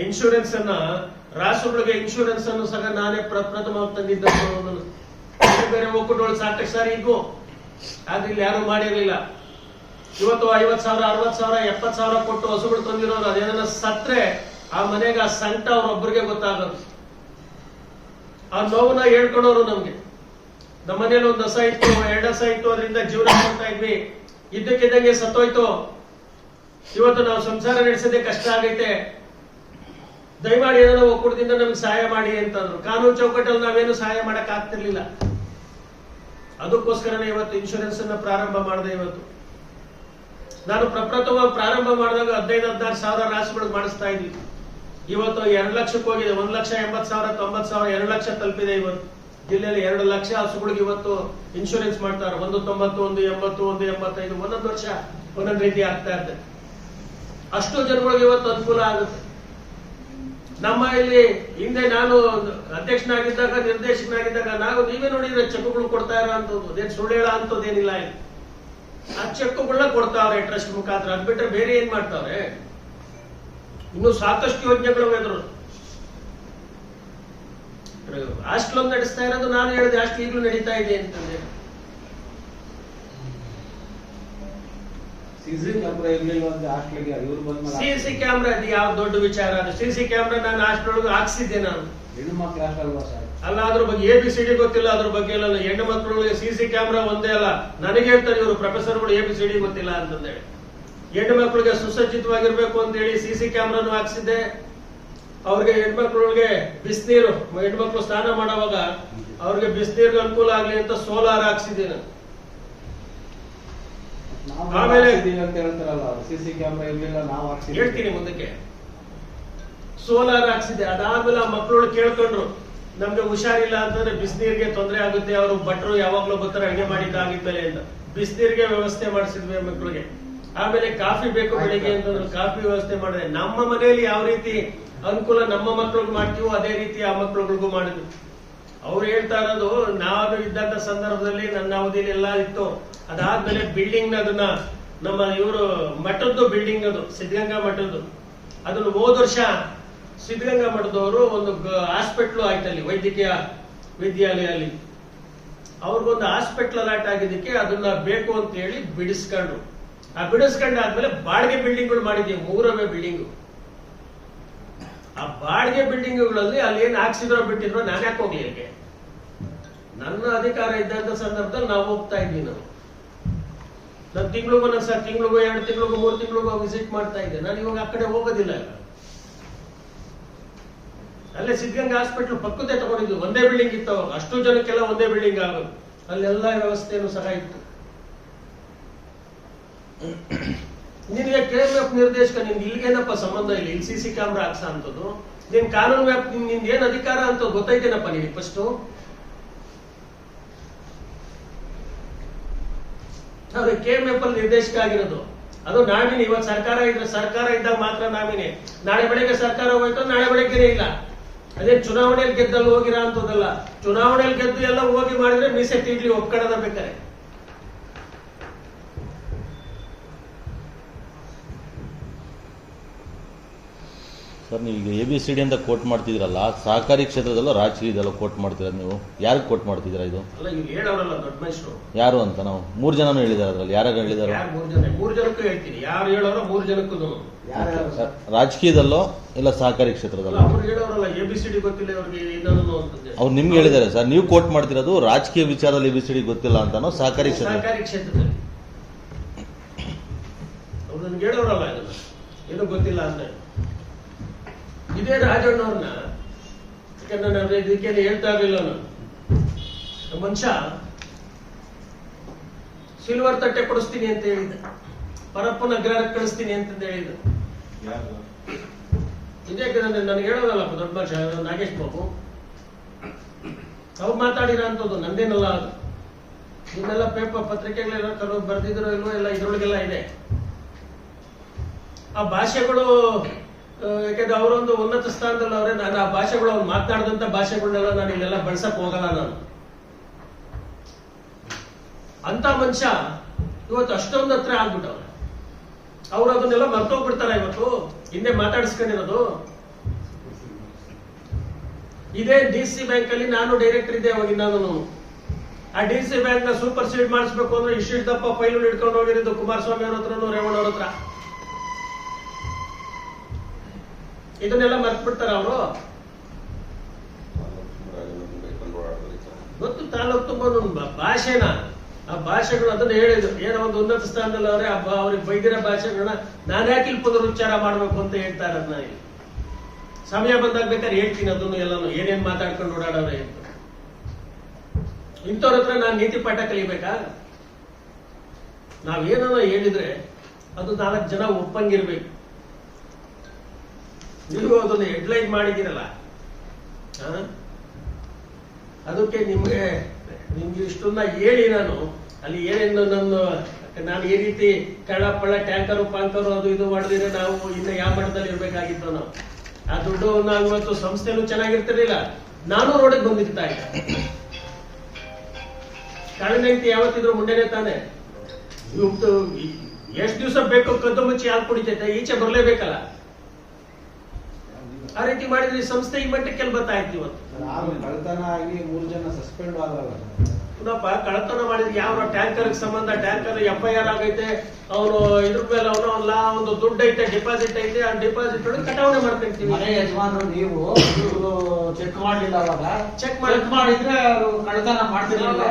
ಇನ್ಶೂರೆನ್ಸ್ ಅನ್ನ ರಾಷ್ಟ್ರಗಳಿಗೆ ಇನ್ಶೂರೆನ್ಸ್ ಅನ್ನು ಸಹ ನಾನೇ ಪ್ರಥಮ ತಂದಿದ್ದ. ಬೇರೆ ಒಕ್ಕೂಟಗಳು ಸಾಕಷ್ಟು ಸಾರಿ ಇದ್ವು, ಆದ್ರೆ ಇಲ್ಲಿ ಯಾರು ಮಾಡಿರ್ಲಿಲ್ಲ. ಇವತ್ತು 50,000, 60,000, 70,000 ಕೊಟ್ಟು ಹಸುಗಳು ತಂದಿರೋರು ಅದೇನ ಸತ್ರೆ ಆ ಮನೆಗೆ ಆ ಸಂಕಟ ಅವ್ರೊಬ್ಬರಿಗೆ ಗೊತ್ತಾಗೋದು. ಆ ನೋವನ್ನ ಹೇಳ್ಕೊಳೋರು ನಮ್ಗೆ. ನಮ್ಮ ಮನೇಲಿ 1 ಹಸ ಇತ್ತು, 2 ಹಸ ಇತ್ತು, ಅದರಿಂದ ಜೀವನ ಮಾಡ್ತಾ ಇದ್ವಿ. ಇದ್ದಕ್ಕಿದ್ದಂಗೆ ಸತ್ತೋಯ್ತು. ಇವತ್ತು ನಾವು ಸಂಸಾರ ನಡೆಸೋದೇ ಕಷ್ಟ ಆಗೈತೆ. ದಯಮಾಡಿ ಏನಾದ್ರು ಒಕ್ಕೂಟದಿಂದ ನಮ್ಗೆ ಸಹಾಯ ಮಾಡಿ ಅಂತಂದ್ರು. ಕಾನೂನು ಚೌಕಟ್ಟಲ್ಲಿ ನಾವೇನು ಸಹಾಯ ಮಾಡಕ್ ಆಗ್ತಿರ್ಲಿಲ್ಲ. ಅದಕ್ಕೋಸ್ಕರನೇ ಇವತ್ತು ಇನ್ಶೂರೆನ್ಸ್ ಅನ್ನ ಪ್ರಾರಂಭ ಮಾಡಿದೆ. ಇವತ್ತು ನಾನು ಪ್ರಪ್ರಥಮ ಪ್ರಾರಂಭ ಮಾಡಿದಾಗ 15-16 ಸಾವಿರ ರಾಸುಗಳಿಗೆ ಮಾಡಿಸ್ತಾ ಇದ್ವಿ. ಇವತ್ತು 2 ಲಕ್ಷಕ್ಕೆ ಹೋಗಿದೆ. 1,80,000, 90,000, 2 ಲಕ್ಷ ತಲುಪಿದೆ. ಇವತ್ತು ಜಿಲ್ಲೆಯಲ್ಲಿ 2 ಲಕ್ಷ ಹಸುಗಳಿಗೆ ಇವತ್ತು ಇನ್ಶೂರೆನ್ಸ್ ಮಾಡ್ತಾರೆ. 190, 180, 185 ಒಂದೊಂದು ವರ್ಷ ಒಂದೊಂದು ರೀತಿ ಆಗ್ತಾ ಇರ್ತದೆ. ಅಷ್ಟು ಜನಗಳಿಗೆ ಇವತ್ತು ಅನುಕೂಲ ಆಗುತ್ತೆ. ನಮ್ಮ ಇಲ್ಲಿ ಹಿಂದೆ ನಾನು ಅಧ್ಯಕ್ಷನಾಗಿದ್ದಾಗ, ನಿರ್ದೇಶಕನಾಗಿದ್ದಾಗ ನೀವೇ ನೋಡಿದ್ರೆ ಚೆಕ್ಗಳು ಕೊಡ್ತಾ ಇರೋ ಅಂತದ್ದು ಅದೇನು ಸುಳ್ಳು ಹೇಳ ಅಂತದ್ದೇನಿಲ್ಲ. ಆ ಚೆಕ್ಗಳನ್ನ ಕೊಡ್ತಾವ್ರೆ ಟ್ರಸ್ಟ್ ಮುಖಾಂತರ. ಅದ್ ಬಿಟ್ರೆ ಬೇರೆ ಏನ್ ಮಾಡ್ತಾವ್ರೆ? ಇನ್ನು ಸಾಕಷ್ಟು ಯೋಜನೆಗಳು ಎದುರು. ಹಾಸ್ಟೆಲ್ ಒಂದು ನಡೆಸ್ತಾ ಇರೋದು ನಾನು ಹೇಳಿದೆ, ಹಾಸ್ಟೆಲ್ ಈಗಲೂ ನಡೀತಾ ಇದೆ ಅಂತಂದ್ರೆ. ಸಿಸಿ ಕ್ಯಾಮ್ರಾ ಇರ್ಲಿಲ್ಲ ಅಂದ್ರೆ ಹಾಸ್ಟೆಲ್ಗೆ ಇವ್ರು ಬಂದ ಸಿಸಿ ಕ್ಯಾಮ್ರಾ ಅದು ಯಾವ ದೊಡ್ಡ ವಿಚಾರ? ಅದು ಸಿಸಿ ಕ್ಯಾಮ್ರಾ ನಾನು ಹಾಸ್ಟೆಲ್ ಒಳಗೆ ಹಾಕ್ಸಿದ್ದೆ. ನಾನು ಹೆಣ್ಣು ಮಕ್ಳು ಹಾಸ್ಟೆಲ್ ಸರ್ ಅಲ್ಲ, ಅದ್ರ ಬಗ್ಗೆ ABCD ಗೊತ್ತಿಲ್ಲ. ಅದ್ರ ಬಗ್ಗೆ ಎಲ್ಲ ಹೆಣ್ಣು ಮಕ್ಕಳಿಗೆ ಸಿಸಿ ಕ್ಯಾಮ್ರಾ ಒಂದೇ ಅಲ್ಲ. ನನಗೆ ಹೇಳ್ತಾರೆ ಇವರು ಪ್ರೊಫೆಸರ್ಗಳು ABCD ಗೊತ್ತಿಲ್ಲ ಅಂತಂದೇಳಿ. ಹೆಣ್ಣು ಮಕ್ಕಳಿಗೆ ಸುಸಜ್ಜಿತವಾಗಿರ್ಬೇಕು ಅಂತ ಹೇಳಿ ಸಿಸಿ ಕ್ಯಾಮ್ರಾನು ಹಾಕ್ಸಿದ್ದೆ. ಅವ್ರಿಗೆ ಹೆಣ್ಮಕ್ಳಿಗೆ ಬಿಸಿನೀರು, ಹೆಣ್ಮಕ್ಳು ಸ್ನಾನ ಮಾಡುವಾಗ ಅವ್ರಿಗೆ ಬಿಸಿನೀರ್ಗೆ ಅನುಕೂಲ ಆಗ್ಲಿ ಅಂತ ಸೋಲಾರ್ ಹಾಕ್ಸಿದ್ದೀನಿ. ಆಮೇಲೆ ಅಂತ ಹೇಳ್ತಾರಲ್ಲ, ಸಿಸಿ ಕ್ಯಾಮ್ರಾ ಇರ್ಲಿಲ್ಲ, ನಾವು ಹೇಳ್ತೀನಿ ಮುಂದಕ್ಕೆ. ಸೋಲಾರ್ ಹಾಕ್ಸಿದೆ. ಅದಾದ್ಮೇಲೆ ಆ ಮಕ್ಕಳು ಕೇಳ್ಕೊಂಡ್ರು, ನಮ್ಗೆ ಹುಷಾರಿಲ್ಲ ಅಂತಂದ್ರೆ ಬಿಸಿನೀರಿಗೆ ತೊಂದರೆ ಆಗುತ್ತೆ, ಅವರು ಭಟ್ರು ಯಾವಾಗ್ಲೂ ಬರ್ತಾರೆ ಅಡಿಗೆ ಮಾಡಿದ್ದಾಗಿದ್ಮೇಲೆ ಅಂತ ಬಿಸಿನೀರಿಗೆ ವ್ಯವಸ್ಥೆ ಮಾಡಿಸಿದ್ವಿ ಮಕ್ಕಳಿಗೆ. ಆಮೇಲೆ ಕಾಫಿ ಬೇಕು ಬೆಳಿಗ್ಗೆ ಅಂತಂದ್ರೆ ಕಾಫಿ ವ್ಯವಸ್ಥೆ ಮಾಡಿದೆ. ನಮ್ಮ ಮನೆಯಲ್ಲಿ ಯಾವ ರೀತಿ ಅನುಕೂಲ ನಮ್ಮ ಮಕ್ಳಿಗೆ ಮಾಡ್ತೀವೋ ಅದೇ ರೀತಿ ಆ ಮಕ್ಳುಗಳಿಗೂ ಮಾಡಿದ್ವಿ. ಅವ್ರು ಹೇಳ್ತಾ ಇರೋದು, ನಾನು ಇದ್ದಂತ ಸಂದರ್ಭದಲ್ಲಿ ನನ್ನ ಅವಧಿಯಲ್ಲಿ ಎಲ್ಲ ಇತ್ತು. ಅದಾದ್ಮೇಲೆ ಬಿಲ್ಡಿಂಗ್ ಅದನ್ನ ನಮ್ಮ ಇವರು ಮಠದ್ದು ಬಿಲ್ಡಿಂಗ್, ಅದು ಸಿದ್ಧಗಂಗಾ ಮಠದ್ದು, ಅದನ್ನು ಹೋದ ವರ್ಷ ಸಿದ್ಧಗಂಗಾ ಮಠದವರು ಒಂದು ಹಾಸ್ಪಿಟ್ಲು ಆಯ್ತಲ್ಲಿ, ವೈದ್ಯಕೀಯ ವಿದ್ಯಾಲಯಲ್ಲಿ ಅವ್ರಿಗೊಂದು ಹಾಸ್ಪಿಟ್ಲ್ ಅಲಾಟ್ ಆಗಿದ್ದಕ್ಕೆ ಅದನ್ನ ಬೇಕು ಅಂತ ಹೇಳಿ ಬಿಡಿಸ್ಕೊಂಡ್ರು. ಆ ಬಿಡಿಸ್ಕೊಂಡಾದ್ಮೇಲೆ ಬಾಡಿಗೆ ಬಿಲ್ಡಿಂಗ್ಗಳು ಮಾಡಿದ್ವಿ, 3 ಬಿಲ್ಡಿಂಗು. ಆ ಬಾಡಿಗೆ ಬಿಲ್ಡಿಂಗ್ಗಳಲ್ಲಿ ಅಲ್ಲಿ ಏನ್ ಹಾಕ್ಸಿದ್ರೋ ಬಿಟ್ಟಿದ್ರೋ ನಾನು ಯಾಕೆ ಹೋಗ್ಲಿ ಅಲ್ಲಿಗೆ? ನನ್ನ ಅಧಿಕಾರ ಇದ್ದಂತ ಸಂದರ್ಭದಲ್ಲಿ ನಾವು ಹೋಗ್ತಾ ಇದ್ವಿ. ನಾನು ತಿಂಗಳಿಗೂ 2 ತಿಂಗಳಿಗೂ 3 ತಿಂಗಳಿಗೂ ವಿಸಿಟ್ ಮಾಡ್ತಾ ಇದ್ದೆ. ನಾನು ಇವಾಗ ಆ ಕಡೆ ಹೋಗೋದಿಲ್ಲ. ಅಲ್ಲೇ ಸಿದ್ಧಗಂಗಾ ಹಾಸ್ಪಿಟ್ಲ್ ಪಕ್ಕದೇ ತಗೊಂಡಿದ್ವಿ. ಒಂದೇ ಬಿಲ್ಡಿಂಗ್ ಇತ್ತು ಅವಾಗ. ಅಷ್ಟು ಜನಕ್ಕೆಲ್ಲ ಒಂದೇ ಬಿಲ್ಡಿಂಗ್ ಆಗೋದು. ಅಲ್ಲೆಲ್ಲ ವ್ಯವಸ್ಥೆನೂ ಸಹ ಇತ್ತು. ನಿನಗೆ KMF ನಿರ್ದೇಶಕ, ನಿನ್ಗೆ ಇಲ್ಲಿಗೇನಪ್ಪ ಸಂಬಂಧ ಇಲ್ಲ? ಇಲ್ಲಿ ಸಿಸಿ ಕ್ಯಾಮ್ರಾ ಹಾಕ್ಸ ಅಂತದ್ದು ನೀನ್ ಕಾನೂನು ವ್ಯಾಪ್ತಿ, ನಿನ್ಗೆ ಏನ್ ಅಧಿಕಾರ ಅಂತ ಗೊತ್ತೈತೇನಪ್ಪ ನಿನಗೆ? ಫಸ್ಟ್ KMF ಅಲ್ಲಿ ನಿರ್ದೇಶಕ ಆಗಿರೋದು ಅದು ನಾಮಿನಿ. ಇವತ್ತು ಸರ್ಕಾರ ಇದ್ದಾಗ ಮಾತ್ರ ನಾಮಿನಿ. ನಾಳೆ ಬೆಳಗ್ಗೆ ಸರ್ಕಾರ ಹೋಯ್ತು, ನಾಳೆ ಬೆಳಗ್ಗೆನೇ ಇಲ್ಲ. ಅದೇ ಚುನಾವಣೆಯಲ್ಲಿ ಗೆದ್ದಲ್ಲಿ ಹೋಗಿರ ಅಂತದಲ್ಲ. ಚುನಾವಣೆಯಲ್ಲಿ ಗೆದ್ದು ಎಲ್ಲ ಹೋಗಿ ಮಾಡಿದ್ರೆ ಮೀಸೆ ತೀಡ್ಲಿ ಒಪ್ಕೊಳ್ಳೋದ ಬೇಕಾರೆ. ಸರ್, ನೀವು ಈಗ ABCD ಅಂತ ಕೋಟ್ ಮಾಡ್ತಿದ್ರಲ್ಲ, ಸಹಕಾರಿ ಕ್ಷೇತ್ರದಲ್ಲೂ ರಾಜಕೀಯದಲ್ಲೂ ಕೋಟ್ ಮಾಡ್ತೀರ ನೀವು. ಯಾರಿಗೆ ಕೋಟ್ ಮಾಡ್ತಿದ್ದೀರಾ ಇದು? ಅಲ್ಲ, ಇವ್ರು ಹೇಳೋರಲ್ಲ ದೊಡ್ಡ ಮನುಷ್ಯರು ಯಾರು ಅಂತ. ನಾವು 3 ಜನನು ಹೇಳಿದಾರೆ. ಅದ್ರಲ್ಲಿ ಯಾರಾಗ ಹೇಳಿದಾರೆ? 3 ಜನಕ್ಕೂ ಹೇಳ್ತೀನಿ. ಯಾರು ಹೇಳೋರೋ 3 ಜನಕ್ಕೂ. ರಾಜಕೀಯದಲ್ಲೋ ಇಲ್ಲ ಸಹಕಾರಿ ಕ್ಷೇತ್ರದಲ್ಲ? ಅವ್ರು ಹೇಳೋರಲ್ಲ ABCD ಗೊತ್ತಿಲ್ಲ ಅವ್ರಿಗೆ ಇನ್ನೊಂದು ಅಂತಂದ್ರೆ. ಅವ್ರು ನಿಮ್ಗೆ ಹೇಳಿದ್ದಾರೆ ಸರ್. ನೀವು ಕೋಟ್ ಮಾಡ್ತಿರೋದು ರಾಜಕೀಯ ವಿಚಾರದಲ್ಲಿ ABCD ಗೊತ್ತಿಲ್ಲ ಅಂತಾನೋ ಸಹಕಾರಿ ಕ್ಷೇತ್ರದಲ್ಲಿ? ಅವ್ರು ನನ್ಗೆ ಹೇಳೋರಲ್ಲ ಇದನ್ನ, ಏನು ಗೊತ್ತಿಲ್ಲ ಅಂದ್ರೆ. ಇದೇ ರಾಜಣ್ಣವ್ರನ್ನ, ಯಾಕಂದ್ರೆ ನಾನು ಇದಕ್ಕೆ ಹೇಳ್ತಾ ಇರ್ಲಿಲ್ಲ. ನಾನು ಮನುಷ್ಯ ಸಿಲ್ವರ್ ತಟ್ಟೆ ಕೊಡಿಸ್ತೀನಿ ಅಂತ ಹೇಳಿದ್ದ, ಪರಪ್ಪನ ಅಗ್ರಹಾರಕ್ಕೆ ಕಳಿಸ್ತೀನಿ ಅಂತ ಹೇಳಿದ್ದ. ಇದೇ ನನಗೆ ಹೇಳೋದಲ್ಲ ದೊಡ್ಡ ಮನುಷ್ಯ ನಾಗೇಶ್ ಬಾಬು. ಅವ್ರು ಮಾತಾಡಿರ ಅಂತದ್ದು ನಂದೇನಲ್ಲ. ಅದು ಇದನ್ನೆಲ್ಲ ಪೇಪರ್ ಪತ್ರಿಕೆಗಳೆಲ್ಲ ಬರ್ದಿದ್ರು ಇಲ್ವೋ ಎಲ್ಲ ಇದ್ರೊಳಗೆಲ್ಲ ಇದೆ. ಆ ಭಾಷೆಗಳು, ಯಾಕಂದ್ರೆ ಅವರೊಂದು ಉನ್ನತ ಸ್ಥಾನದಲ್ಲಿ ಅವರೇ. ನಾನು ಆ ಭಾಷೆಗಳು, ಅವ್ರು ಮಾತನಾಡಿದಂತ ಭಾಷೆಗಳನ್ನೆಲ್ಲ ನಾನು ಇಲ್ಲೆಲ್ಲ ಬಳಸಕ್ ಹೋಗಲ್ಲ. ನಾನು ಅಂತ ಮನುಷ್ಯ ಇವತ್ತು ಅಷ್ಟೊಂದು ಹತ್ರ ಆಗ್ಬಿಟ್ಟವ್ರೆ. ಅವ್ರು ಅದನ್ನೆಲ್ಲ ಮರ್ತೋಗ್ಬಿಡ್ತಾರ. ಇವತ್ತು ಹಿಂದೆ ಮಾತಾಡಿಸ್ಕೊಂಡಿರೋದು. ಇದೇ DC ಬ್ಯಾಂಕ್ ಅಲ್ಲಿ ನಾನು ಡೈರೆಕ್ಟರ್ ಇದ್ದೆ ಅವಾಗ. ನಾನು ಆ DC ಬ್ಯಾಂಕ್ ನ ಸೂಪರ್ ಸೀಡ್ ಮಾಡಿಸ್ಬೇಕು ಅಂದ್ರೆ ಇಷ್ಟಿದ್ದಪ್ಪ ಫೈಲ್ ಹಿಡ್ಕೊಂಡು ಹೋಗಿರೋದು ಕುಮಾರಸ್ವಾಮಿ ಅವ್ರ ಹತ್ರನು ರೇವಣ್ಣ ಅವ್ರ ಹತ್ರ. ಇದನ್ನೆಲ್ಲ ಮರ್ತ್ಬಿಡ್ತಾರ ಅವರು. ಗೊತ್ತು ತಾಲೂಕು ತುಂಬ ಭಾಷೆನ, ಆ ಭಾಷೆಗಳು ಅದನ್ನ ಹೇಳಿದ್ರು. ಏನೋ ಒಂದು ಉನ್ನತ ಸ್ಥಾನದಲ್ಲಿ ಅವ್ರೆ, ಅವ್ರಿಗೆ ಬೈದಿರೋ ಭಾಷೆಗಳನ್ನ ನಾನು ಯಾಕೆ ಇಲ್ಲಿ ಪುನರುಚ್ಚಾರ ಮಾಡ್ಬೇಕು ಅಂತ ಹೇಳ್ತಾರೆ. ಅದನ್ನ ಸಮಯ ಬಂದಾಗ ಬೇಕಾದ್ರೆ ಹೇಳ್ತೀನಿ ಅದನ್ನು ಎಲ್ಲಾನು ಏನೇನ್ ಮಾತಾಡ್ಕೊಂಡು ಓಡಾಡವ್ರೆ ಅಂತ. ಇಂಥವ್ರ ಹತ್ರ ನಾನು ನೀತಿ ಪಾಠ ಕಲಿಬೇಕಾ? ನಾವೇನೋ ಹೇಳಿದ್ರೆ ಅದು 4 ಜನ ಒಪ್ಪಂಗಿರ್ಬೇಕು. ನೀವು ಅದನ್ನು ಹೆಡ್ಲೈನ್ ಮಾಡಿದಿರಲ್ಲ, ಅದಕ್ಕೆ ನಿಮ್ಗೆ ಇಷ್ಟನ್ನ ಹೇಳಿ ನಾನು ಅಲ್ಲಿ ಏನೇನು ನಾನು ಈ ರೀತಿ ಕಳ್ಳಪಳ್ಳ ಟ್ಯಾಂಕರು ಪಾಂಕರು ಅದು ಇದು ಮಾಡಿದ್ರೆ ನಾವು ಇನ್ನು ಯಾವ ಮಟ್ಟದಲ್ಲಿ ಇರ್ಬೇಕಾಗಿತ್ತು ನಾವು. ಆ ದುಡ್ಡು ನಾವು ಇವತ್ತು ಸಂಸ್ಥೆನೂ ಚೆನ್ನಾಗಿರ್ತಿರ್ಲಿಲ್ಲ, ನಾನು ರೋಡಿಗೆ ಬಂದಿರ್ತಾ ಇಲ್ಲ. ಕಾಳಿನಂತೆ ಯಾವತ್ತಿದ್ರು ಮುಂಡೆನೆ ತಾನೆ. ಇವತ್ತು ಎಷ್ಟು ದಿವಸ ಬೇಕು ಕದ್ದು ಮುಚ್ಚಿ ಹಾಲು ಕುಡಿತೈತೆ, ಈಚೆ ಬರ್ಲೇಬೇಕಲ್ಲ. ಆ ರೀತಿ ಮಾಡಿದ್ರೆ ಈ ಸಂಸ್ಥೆ ಈ ಮಟ್ಟಕ್ಕೆ ಬರ್ತಾ ಇತ್ತು ಇವತ್ತು. ಕಳ್ತನ ಆಗಿ 3 ಜನ ಸಸ್ಪೆಂಡ್ ಆದ್ರಲ್ಲ. ಪುನಃ ಕಳ್ಳತನ ಮಾಡಿದ್ರೆ ಯಾವ ಟ್ಯಾಂಕರ್ ಸಂಬಂಧ ಟ್ಯಾಂಕರ್ FIR ಆಗೈತೆ, ಅವನು ಇದ್ರ ಮೇಲೆ ಒಂದು ದುಡ್ಡು ಐತೆ, ಡಿಪಾಸಿಟ್ ಐತೆ, ಆ ಡಿಪಾಸಿಟ್ ಕಟಾವಣೆ ಮಾಡ್ತಿರ್ತೀವಿ. ಮನೆ ಯಜಮಾನರು ನೀವು ಚೆಕ್ ಮಾಡ್ಲಿಲ್ಲ, ಅವಾಗ ಚೆಕ್ ಮಾಡಿದ್ರೆ ಅವರು ಕಳ್ಳತನ ಮಾಡ್ತಿರ್ಲಿಲ್ಲ.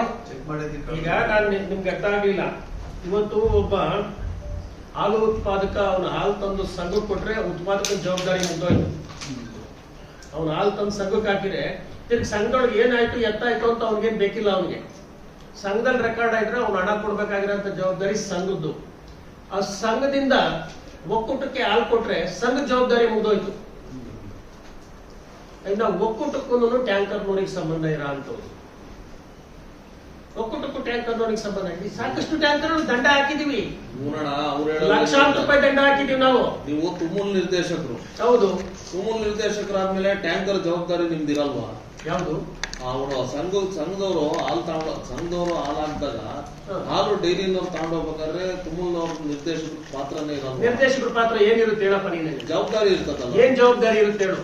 ಈಗ ನಾನು ನಿಮ್ಗೆ ಅರ್ಥ ಆಗ್ಲಿಲ್ಲ. ಇವತ್ತು ಒಬ್ಬ ಹಾಲು ಉತ್ಪಾದಕ ಅವನು ಹಾಲು ತಂದು ಸಂಘಕ್ಕೆ ಕೊಟ್ರೆ ಉತ್ಪಾದಕನ ಜವಾಬ್ದಾರಿ ಮುಗ್ದೋಯ್ತು. ಅವ್ನು ಹಾಲು ತಂದು ಸಂಘಕ್ಕೆ ಹಾಕಿದ್ರೆ ತಿರ್ಗಿ ಸಂಘದೊಳಗೆ ಏನಾಯ್ತು ಎತ್ತಾಯ್ತು ಅಂತ ಅವ್ನಿಗೇನ್ ಬೇಕಿಲ್ಲ. ಅವನಿಗೆ ಸಂಘದಲ್ಲಿ ರೆಕಾರ್ಡ್ ಆಯ್ಟ್ರೆ ಅವ್ನು ಹಣ ಕೊಡ್ಬೇಕಾಗಿರೋಂಥ ಜವಾಬ್ದಾರಿ ಸಂಘದ್ದು. ಆ ಸಂಘದಿಂದ ಒಕ್ಕೂಟಕ್ಕೆ ಹಾಲು ಕೊಟ್ರೆ ಸಂಘದ ಜವಾಬ್ದಾರಿ ಮುಗ್ದೋಯ್ತು. ಇನ್ನು ಒಕ್ಕೂಟಕ್ಕೂ ಟ್ಯಾಂಕರ್ ನೋಡಿಗೆ ಸಂಬಂಧ ಇರೋ ಅಂತವ್ರು. ಒಕ್ಕೂಟಕ್ಕೂ ಟ್ಯಾಂಕರ್ ನೋಡಿಗೆ ಸಂಬಂಧ ಇದೆ. ಸಾಕಷ್ಟು ಟ್ಯಾಂಕರ್ ದಂಡ ಹಾಕಿದೀವಿ, ಲಕ್ಷಾಂತರ ರೂಪಾಯಿ ದಂಡ ಹಾಕಿದೀವಿ ನಾವು. ನೀವು ತುಮೂಲ್ ನಿರ್ದೇಶಕರು. ಹೌದು. ತುಮೂಲ್ ನಿರ್ದೇಶಕರಾದ್ಮೇಲೆ ಟ್ಯಾಂಕರ್ ಜವಾಬ್ದಾರಿ ನಿಮ್ದಿರಲ್ವಾ? ಯಾವುದು? ಅವರು ಸಂಘದವರು ಹಾಲು ಹಾಕಿದಾಗ ಹಾಲು ಡೈರಿನವ್ರು ತಗೊಂಡೋಗ್ಬೇಕಾದ್ರೆ ತುಮೂಲ್ನವ್ರ ನಿರ್ದೇಶಕರ ಪಾತ್ರನೇ ಇರಲ್ಲ. ನಿರ್ದೇಶಕರ ಪಾತ್ರ ಏನಿರುತ್ತೆ ಹೇಳಪ್ಪ ನೀನು? ಜವಾಬ್ದಾರಿ ಇರ್ತದಲ್ಲ. ಏನ್ ಜವಾಬ್ದಾರಿ ಇರುತ್ತೆ ಹೇಳು?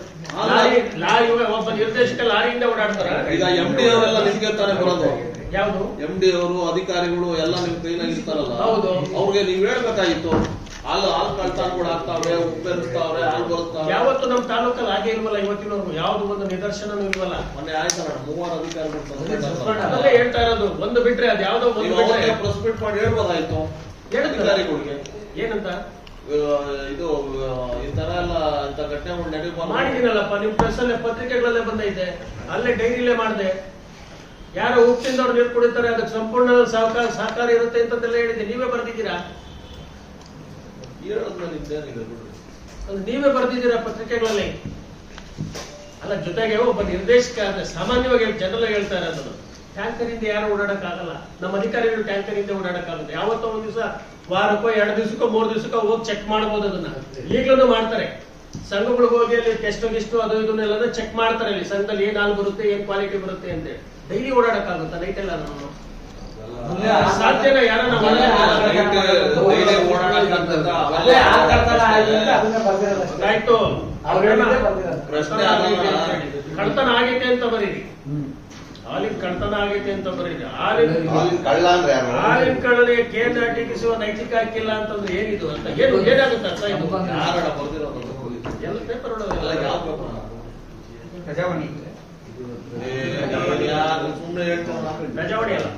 ಒಬ್ಬ ನಿರ್ದೇಶಕ ಲಾರಿಯಿಂದ ಓಡಾಡ್ತಾರ. ಈಗ MD ಅವರೆಲ್ಲ ನಿಮ್ಗೆ ತಾನೇ ಬರೋದು. ಯಾವುದು? MD ಅವರು ಅಧಿಕಾರಿಗಳು ಎಲ್ಲ ನಿಮ್ ಕೈನಾಗ ಇರ್ತಾರಲ್ಲ. ಹೌದು. ಅವ್ರಿಗೆ ನೀವ್ ಹೇಳ್ಬೇಕಾಗಿತ್ತು, ಹಾಲು ಕಳ್ತಾನ್ಗಳು ಆಗ್ತಾವ್ರೆ, ಉಪ್ಪೆರಿಸ್ತಾವ್ರೆ, ಹಾಲು ಬರುತ್ತಾವ್ರೆ. ಯಾವತ್ತು ನಮ್ ತಾಲೂಕಲ್ಲಿ ಹಾಗೆ ಇಲ್ವಲ್ಲ ಇವತ್ತಿನವರೆಗೂ, ಯಾವ್ದು ಒಂದು ನಿದರ್ಶನನೂ ಇಲ್ವಲ್ಲ. ಮೊನ್ನೆ ಆಯ್ತಲ್ಲ 3 ಅಧಿಕಾರಿಗಳು ಅದಲ್ಲೇ ಹೇಳ್ತಾ ಇರೋದು. ಒಂದು ಬಿಟ್ರೆ ಅದು ಯಾವ್ದೋ ಒಂದು ಬಿಟ್ರೆ ಪ್ರೆಸ್ ಮೀಟ್ ಮಾಡಿ ಹೇಳ್ಬೋದಾಯ್ತು ಅಧಿಕಾರಿಗಳಿಗೆ. ಏನಂತ? ಇದು ಈ ತರ ಎಲ್ಲ ಇಂತ ಘಟನೆಗಳು ನಡೀಬಾರ್ದು ಮಾಡಿದೀನಲ್ಲಪ್ಪ. ನಿಮ್ ಪ್ರೆಸ್ ಅಲ್ಲೇ ಪತ್ರಿಕೆಗಳಲ್ಲೇ ಬಂದೈತೆ, ಅಲ್ಲೇ ಡೈರಿಲೇ ಮಾಡಿದೆ. ಯಾರೋ ಉಪ್ಪಿಂದವ್ರು ನೀರು ಕುಡಿತಾರೆ, ಅದಕ್ಕೆ ಸಂಪೂರ್ಣ ಸಹಕಾರ ಇರುತ್ತೆ ಅಂತಂದೆಲ್ಲ ಹೇಳಿದೆ. ನೀವೇ ಬರ್ದಿದ್ದೀರಾ? ಅದು ನೀವೇ ಬರ್ದಿದ್ದೀರಾ ಪತ್ರಿಕೆಗಳಲ್ಲಿ. ಅಲ್ಲ, ಜೊತೆಗೆ ಒಬ್ಬ ನಿರ್ದೇಶಕ ಸಾಮಾನ್ಯವಾಗಿ ಜನರಲ್ ಹೇಳ್ತಾ ಇರೋದು, ಟ್ಯಾಂಕರ್ ಇಂದ ಯಾರು ಓಡಾಡಕ್ಕಾಗಲ್ಲ. ನಮ್ಮ ಅಧಿಕಾರಿಗಳು ಟ್ಯಾಂಕರ್ ಇಂದ ಓಡಾಡಕ್ಕಾಗುತ್ತೆ. ಯಾವತ್ತೋ ಒಂದ್ ದಿವಸ, ವಾರಕ್ಕೋ 2 ದಿವಸಕ್ಕೋ 3 ದಿವಸಕ್ಕೋ ಹೋಗಿ ಚೆಕ್ ಮಾಡಬಹುದು. ಅದನ್ನ ಈಗಲೂ ಮಾಡ್ತಾರೆ. ಸಂಘಗಳಿಗೆ ಹೋಗಿ ಅಲ್ಲಿ ಟೆಸ್ಟ್ ಗಿಷ್ಟು ಅದು ಇದನ್ನೆಲ್ಲ ಚೆಕ್ ಮಾಡ್ತಾರೆ. ಅಲ್ಲಿ ಸಂಘದಲ್ಲಿ ಏನ್ ಹಾಲು ಬರುತ್ತೆ, ಏನ್ ಕ್ವಾಲಿಟಿ ಬರುತ್ತೆ ಅಂತ. ಡೈಲಿ ಓಡಾಡಕ್ಕಾಗುತ್ತಾ ನೈಟ್ ಎಲ್ಲ? ನಾನು ಸಾಧ್ಯನ ಯಾರನ್ನ ಆಯ್ತು. ಕಳ್ತನ ಆಗೈತೆ ಅಂತ ಬರೀರಿ, ಹಾಲಿನ ಕಳ್ತನ ಆಗೈತೆ ಅಂತ ಬರೀರಿ. ಹಾಲಿನ ಕಳ್ಳನೆ ಕೇಂದ್ರ ಟೀಕಿಸುವ ನೈತಿಕ ಹಾಕಿಲ್ಲ ಅಂತಂದ್ರೆ ಏನಿದು ಅಂತ ಏನಾಗುತ್ತೆ ಅರ್ಥ? ಇದು ಎಲ್ಲ ಪೇಪರ್ ಪ್ರಜಾವಾಣಿ ಸುಮ್ಮನೆ ಹೇಳ್ತಾರೆ. ಪ್ರಜಾವಾಣಿ ಅಲ್ಲ,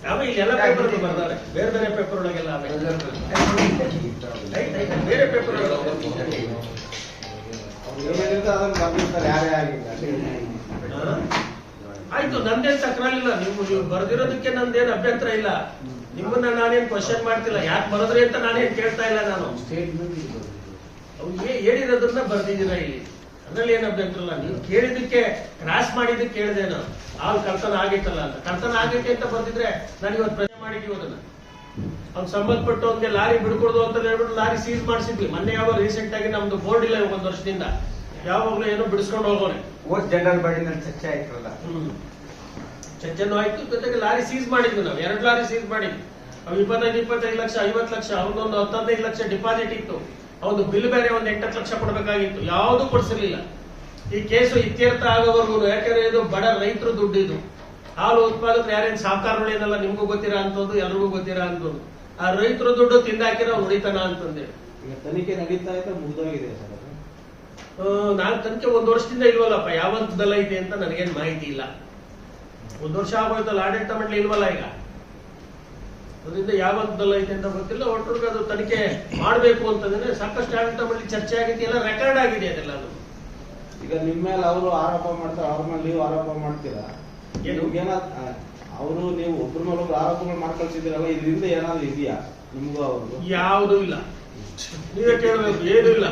ಅವ ಇಲ್ಲೆಲ್ಲ ಪೇಪರ್ ಬರ್ತಾರೆ. ಬೇರೆ ಬೇರೆ ಪೇಪರ್ ಒಳಗೆಲ್ಲ ಬೇರೆ ಪೇಪರ್ ಯಾರೇ ಆಗಿಲ್ಲ. ಆಯ್ತು, ನಂದೇನ್ ತಕರಾರಿಲ್ಲ. ನೀವು ಬರ್ದಿರೋದಕ್ಕೆ ನಂದೇನ್ ಅಭ್ಯಂತರ ಇಲ್ಲ. ನಿಮ್ಮನ್ನ ನಾನೇನ್ ಕ್ವಶನ್ ಮಾಡ್ತಿಲ್ಲ, ಯಾಕೆ ಬರೋದ್ರಿ ಅಂತ ನಾನೇನ್ ಕೇಳ್ತಾ ಇಲ್ಲ. ನಾನು ಹೇಳಿರೋದನ್ನ ಬರ್ದಿದ್ದೀರಾ ಇಲ್ಲಿ, ಅದ್ರಲ್ಲಿ ಏನ್ ಅಭ್ಯಂತರ ಇಲ್ಲ. ನೀವು ಕೇಳಿದಕ್ಕೆ ಕ್ರಾಸ್ ಮಾಡಿದ್ದಕ್ಕೆ ಕೇಳಿದೆ ನಾನು. ಹಾಲು ಕಳ್ತನ ಆಗೈತಲ್ಲ ಅಂತ. ಕಳ್ತನ ಆಗೈತೆ ಅಂತ ಬರ್ದಿದ್ರೆ ನಾನು ಇವತ್ತು ಪ್ರಶ್ನೆ ಮಾಡಿದೀವಿ ಅದನ್ನ. ಅವ್ನು ಸಂಬಂಧಪಟ್ಟು ಅವ್ನಿಗೆ ಲಾರಿ ಬಿಡ್ಕೊಡ್ದು ಅಂತ ಹೇಳ್ಬಿಟ್ಟು ಲಾರಿ ಸೀಸ್ ಮಾಡಿಸಿದ್ವಿ. ಮೊನ್ನೆ ಯಾವ ರೀಸೆಂಟ್ ಆಗಿ ನಮ್ದು ಬೋರ್ಡ್ ಇಲ್ಲ 1 ವರ್ಷದಿಂದ. ಯಾವಾಗ್ಲೂ ಏನೋ ಬಿಡಿಸ್ಕೊಂಡು ಹೋಗೋನೆ. ಜನರಲ್ ಬಾಡಿನಲ್ಲಿ ಚರ್ಚೆ ಆಯ್ತಲ್ಲ, ಚರ್ಚೆನೂ ಆಯ್ತು. ಜೊತೆಗೆ ಲಾರಿ ಸೀಸ್ ಮಾಡಿದ್ವಿ ನಾವು. 2 ಲಾರಿ ಸೀಸ್ ಮಾಡಿದ್ವಿ. ಅವ್ 25 ಲಕ್ಷ 50 ಲಕ್ಷ, ಅವನೊಂದು 15 ಲಕ್ಷ ಡಿಪಾಸಿಟ್ ಇತ್ತು. ಅವನು ಬಿಲ್ ಬೇರೆ 8 ಲಕ್ಷ ಕೊಡ್ಬೇಕಾಗಿತ್ತು. ಯಾವ್ದು ಕೊಡ್ಸಿರ್ಲಿಲ್ಲ. ಈ ಕೇಸು ಇತ್ಯರ್ಥ ಆಗೋವರೆಗೂ, ಯಾಕಂದ್ರೆ ಇದು ಬಡ ರೈತರು ದುಡ್ಡಿದು. ಹಾಲು ಉತ್ಪಾದಕರು ಯಾರೇನು ಸಾಹುಕಾರಗಳು ಏನಲ್ಲ, ನಿಮ್ಗೂ ಗೊತ್ತಿರ ಅಂತದ್ದು, ಎಲ್ರಿಗೂ ಗೊತ್ತಿರ ಅಂತದ್ದು. ಆ ರೈತರು ದುಡ್ಡು ತಿಂದಾಕಿರೋ ಹೊಡಿತಾನ ಅಂತಂದೇಳಿ ಈಗ ತನಿಖೆ ನಡೀತಾ ಇದೆ, ಮುಗ್ದೋಗಿದೆ ಸರ್. ನಾನು ತನಿಖೆ 1 ವರ್ಷದಿಂದ ಇಲ್ವಲ್ಲಪ್ಪ. ಯಾವ ಹಂತದಲ್ಲ ಇದೆ ಅಂತ ನನಗೇನು ಮಾಹಿತಿ ಇಲ್ಲ. 1 ವರ್ಷ ಆಗೋಯ್ತಲ್ಲ, ಆಡಳಿತ ಮಂಡಳಿ ಇಲ್ವಲ್ಲ ಈಗ. ಅದರಿಂದ ಯಾವ ಹಂತದಲ್ಲಿ ಐತೆ ಅಂತ ಗೊತ್ತಿಲ್ಲ. ಒಟ್ಟೊಟ್ಟಿಗೆ ಅದು ತನಿಖೆ ಮಾಡಬೇಕು ಅಂತಂದ್ರೆ ಸಾಕಷ್ಟು ಆಡಳಿತ ಮಂಡಳಿ ಚರ್ಚೆ ಆಗಿದೆ, ಎಲ್ಲ ರೆಕಾರ್ಡ್ ಆಗಿದೆ ಅದೆಲ್ಲ. ಅದು ಈಗ ನಿಮ್ಮ ಮೇಲೆ ಅವರು ಆರೋಪ ಮಾಡ್ತಾರೆ, ಅವ್ರ ಮೇಲೆ ನೀವು ಆರೋಪ ಮಾಡ್ತೀರಾ. ಏನು? ಅವರು ನೀವು ಒಬ್ಬರ ಮೇಲೆ ಒಬ್ರು ಆರೋಪಗಳು ಮಾಡ್ಕೊಳ್ತಿದ್ದೀರಲ್ಲ, ಇದರಿಂದ ಏನಾದ್ರು ಇದೆಯಾ ನಿಮ್ಗೂ ಅವ್ರಿಗೂ? ಯಾವುದೂ ಇಲ್ಲ, ನೀವೇ ಕೇಳಬೇಕು, ಏನೂ ಇಲ್ಲ.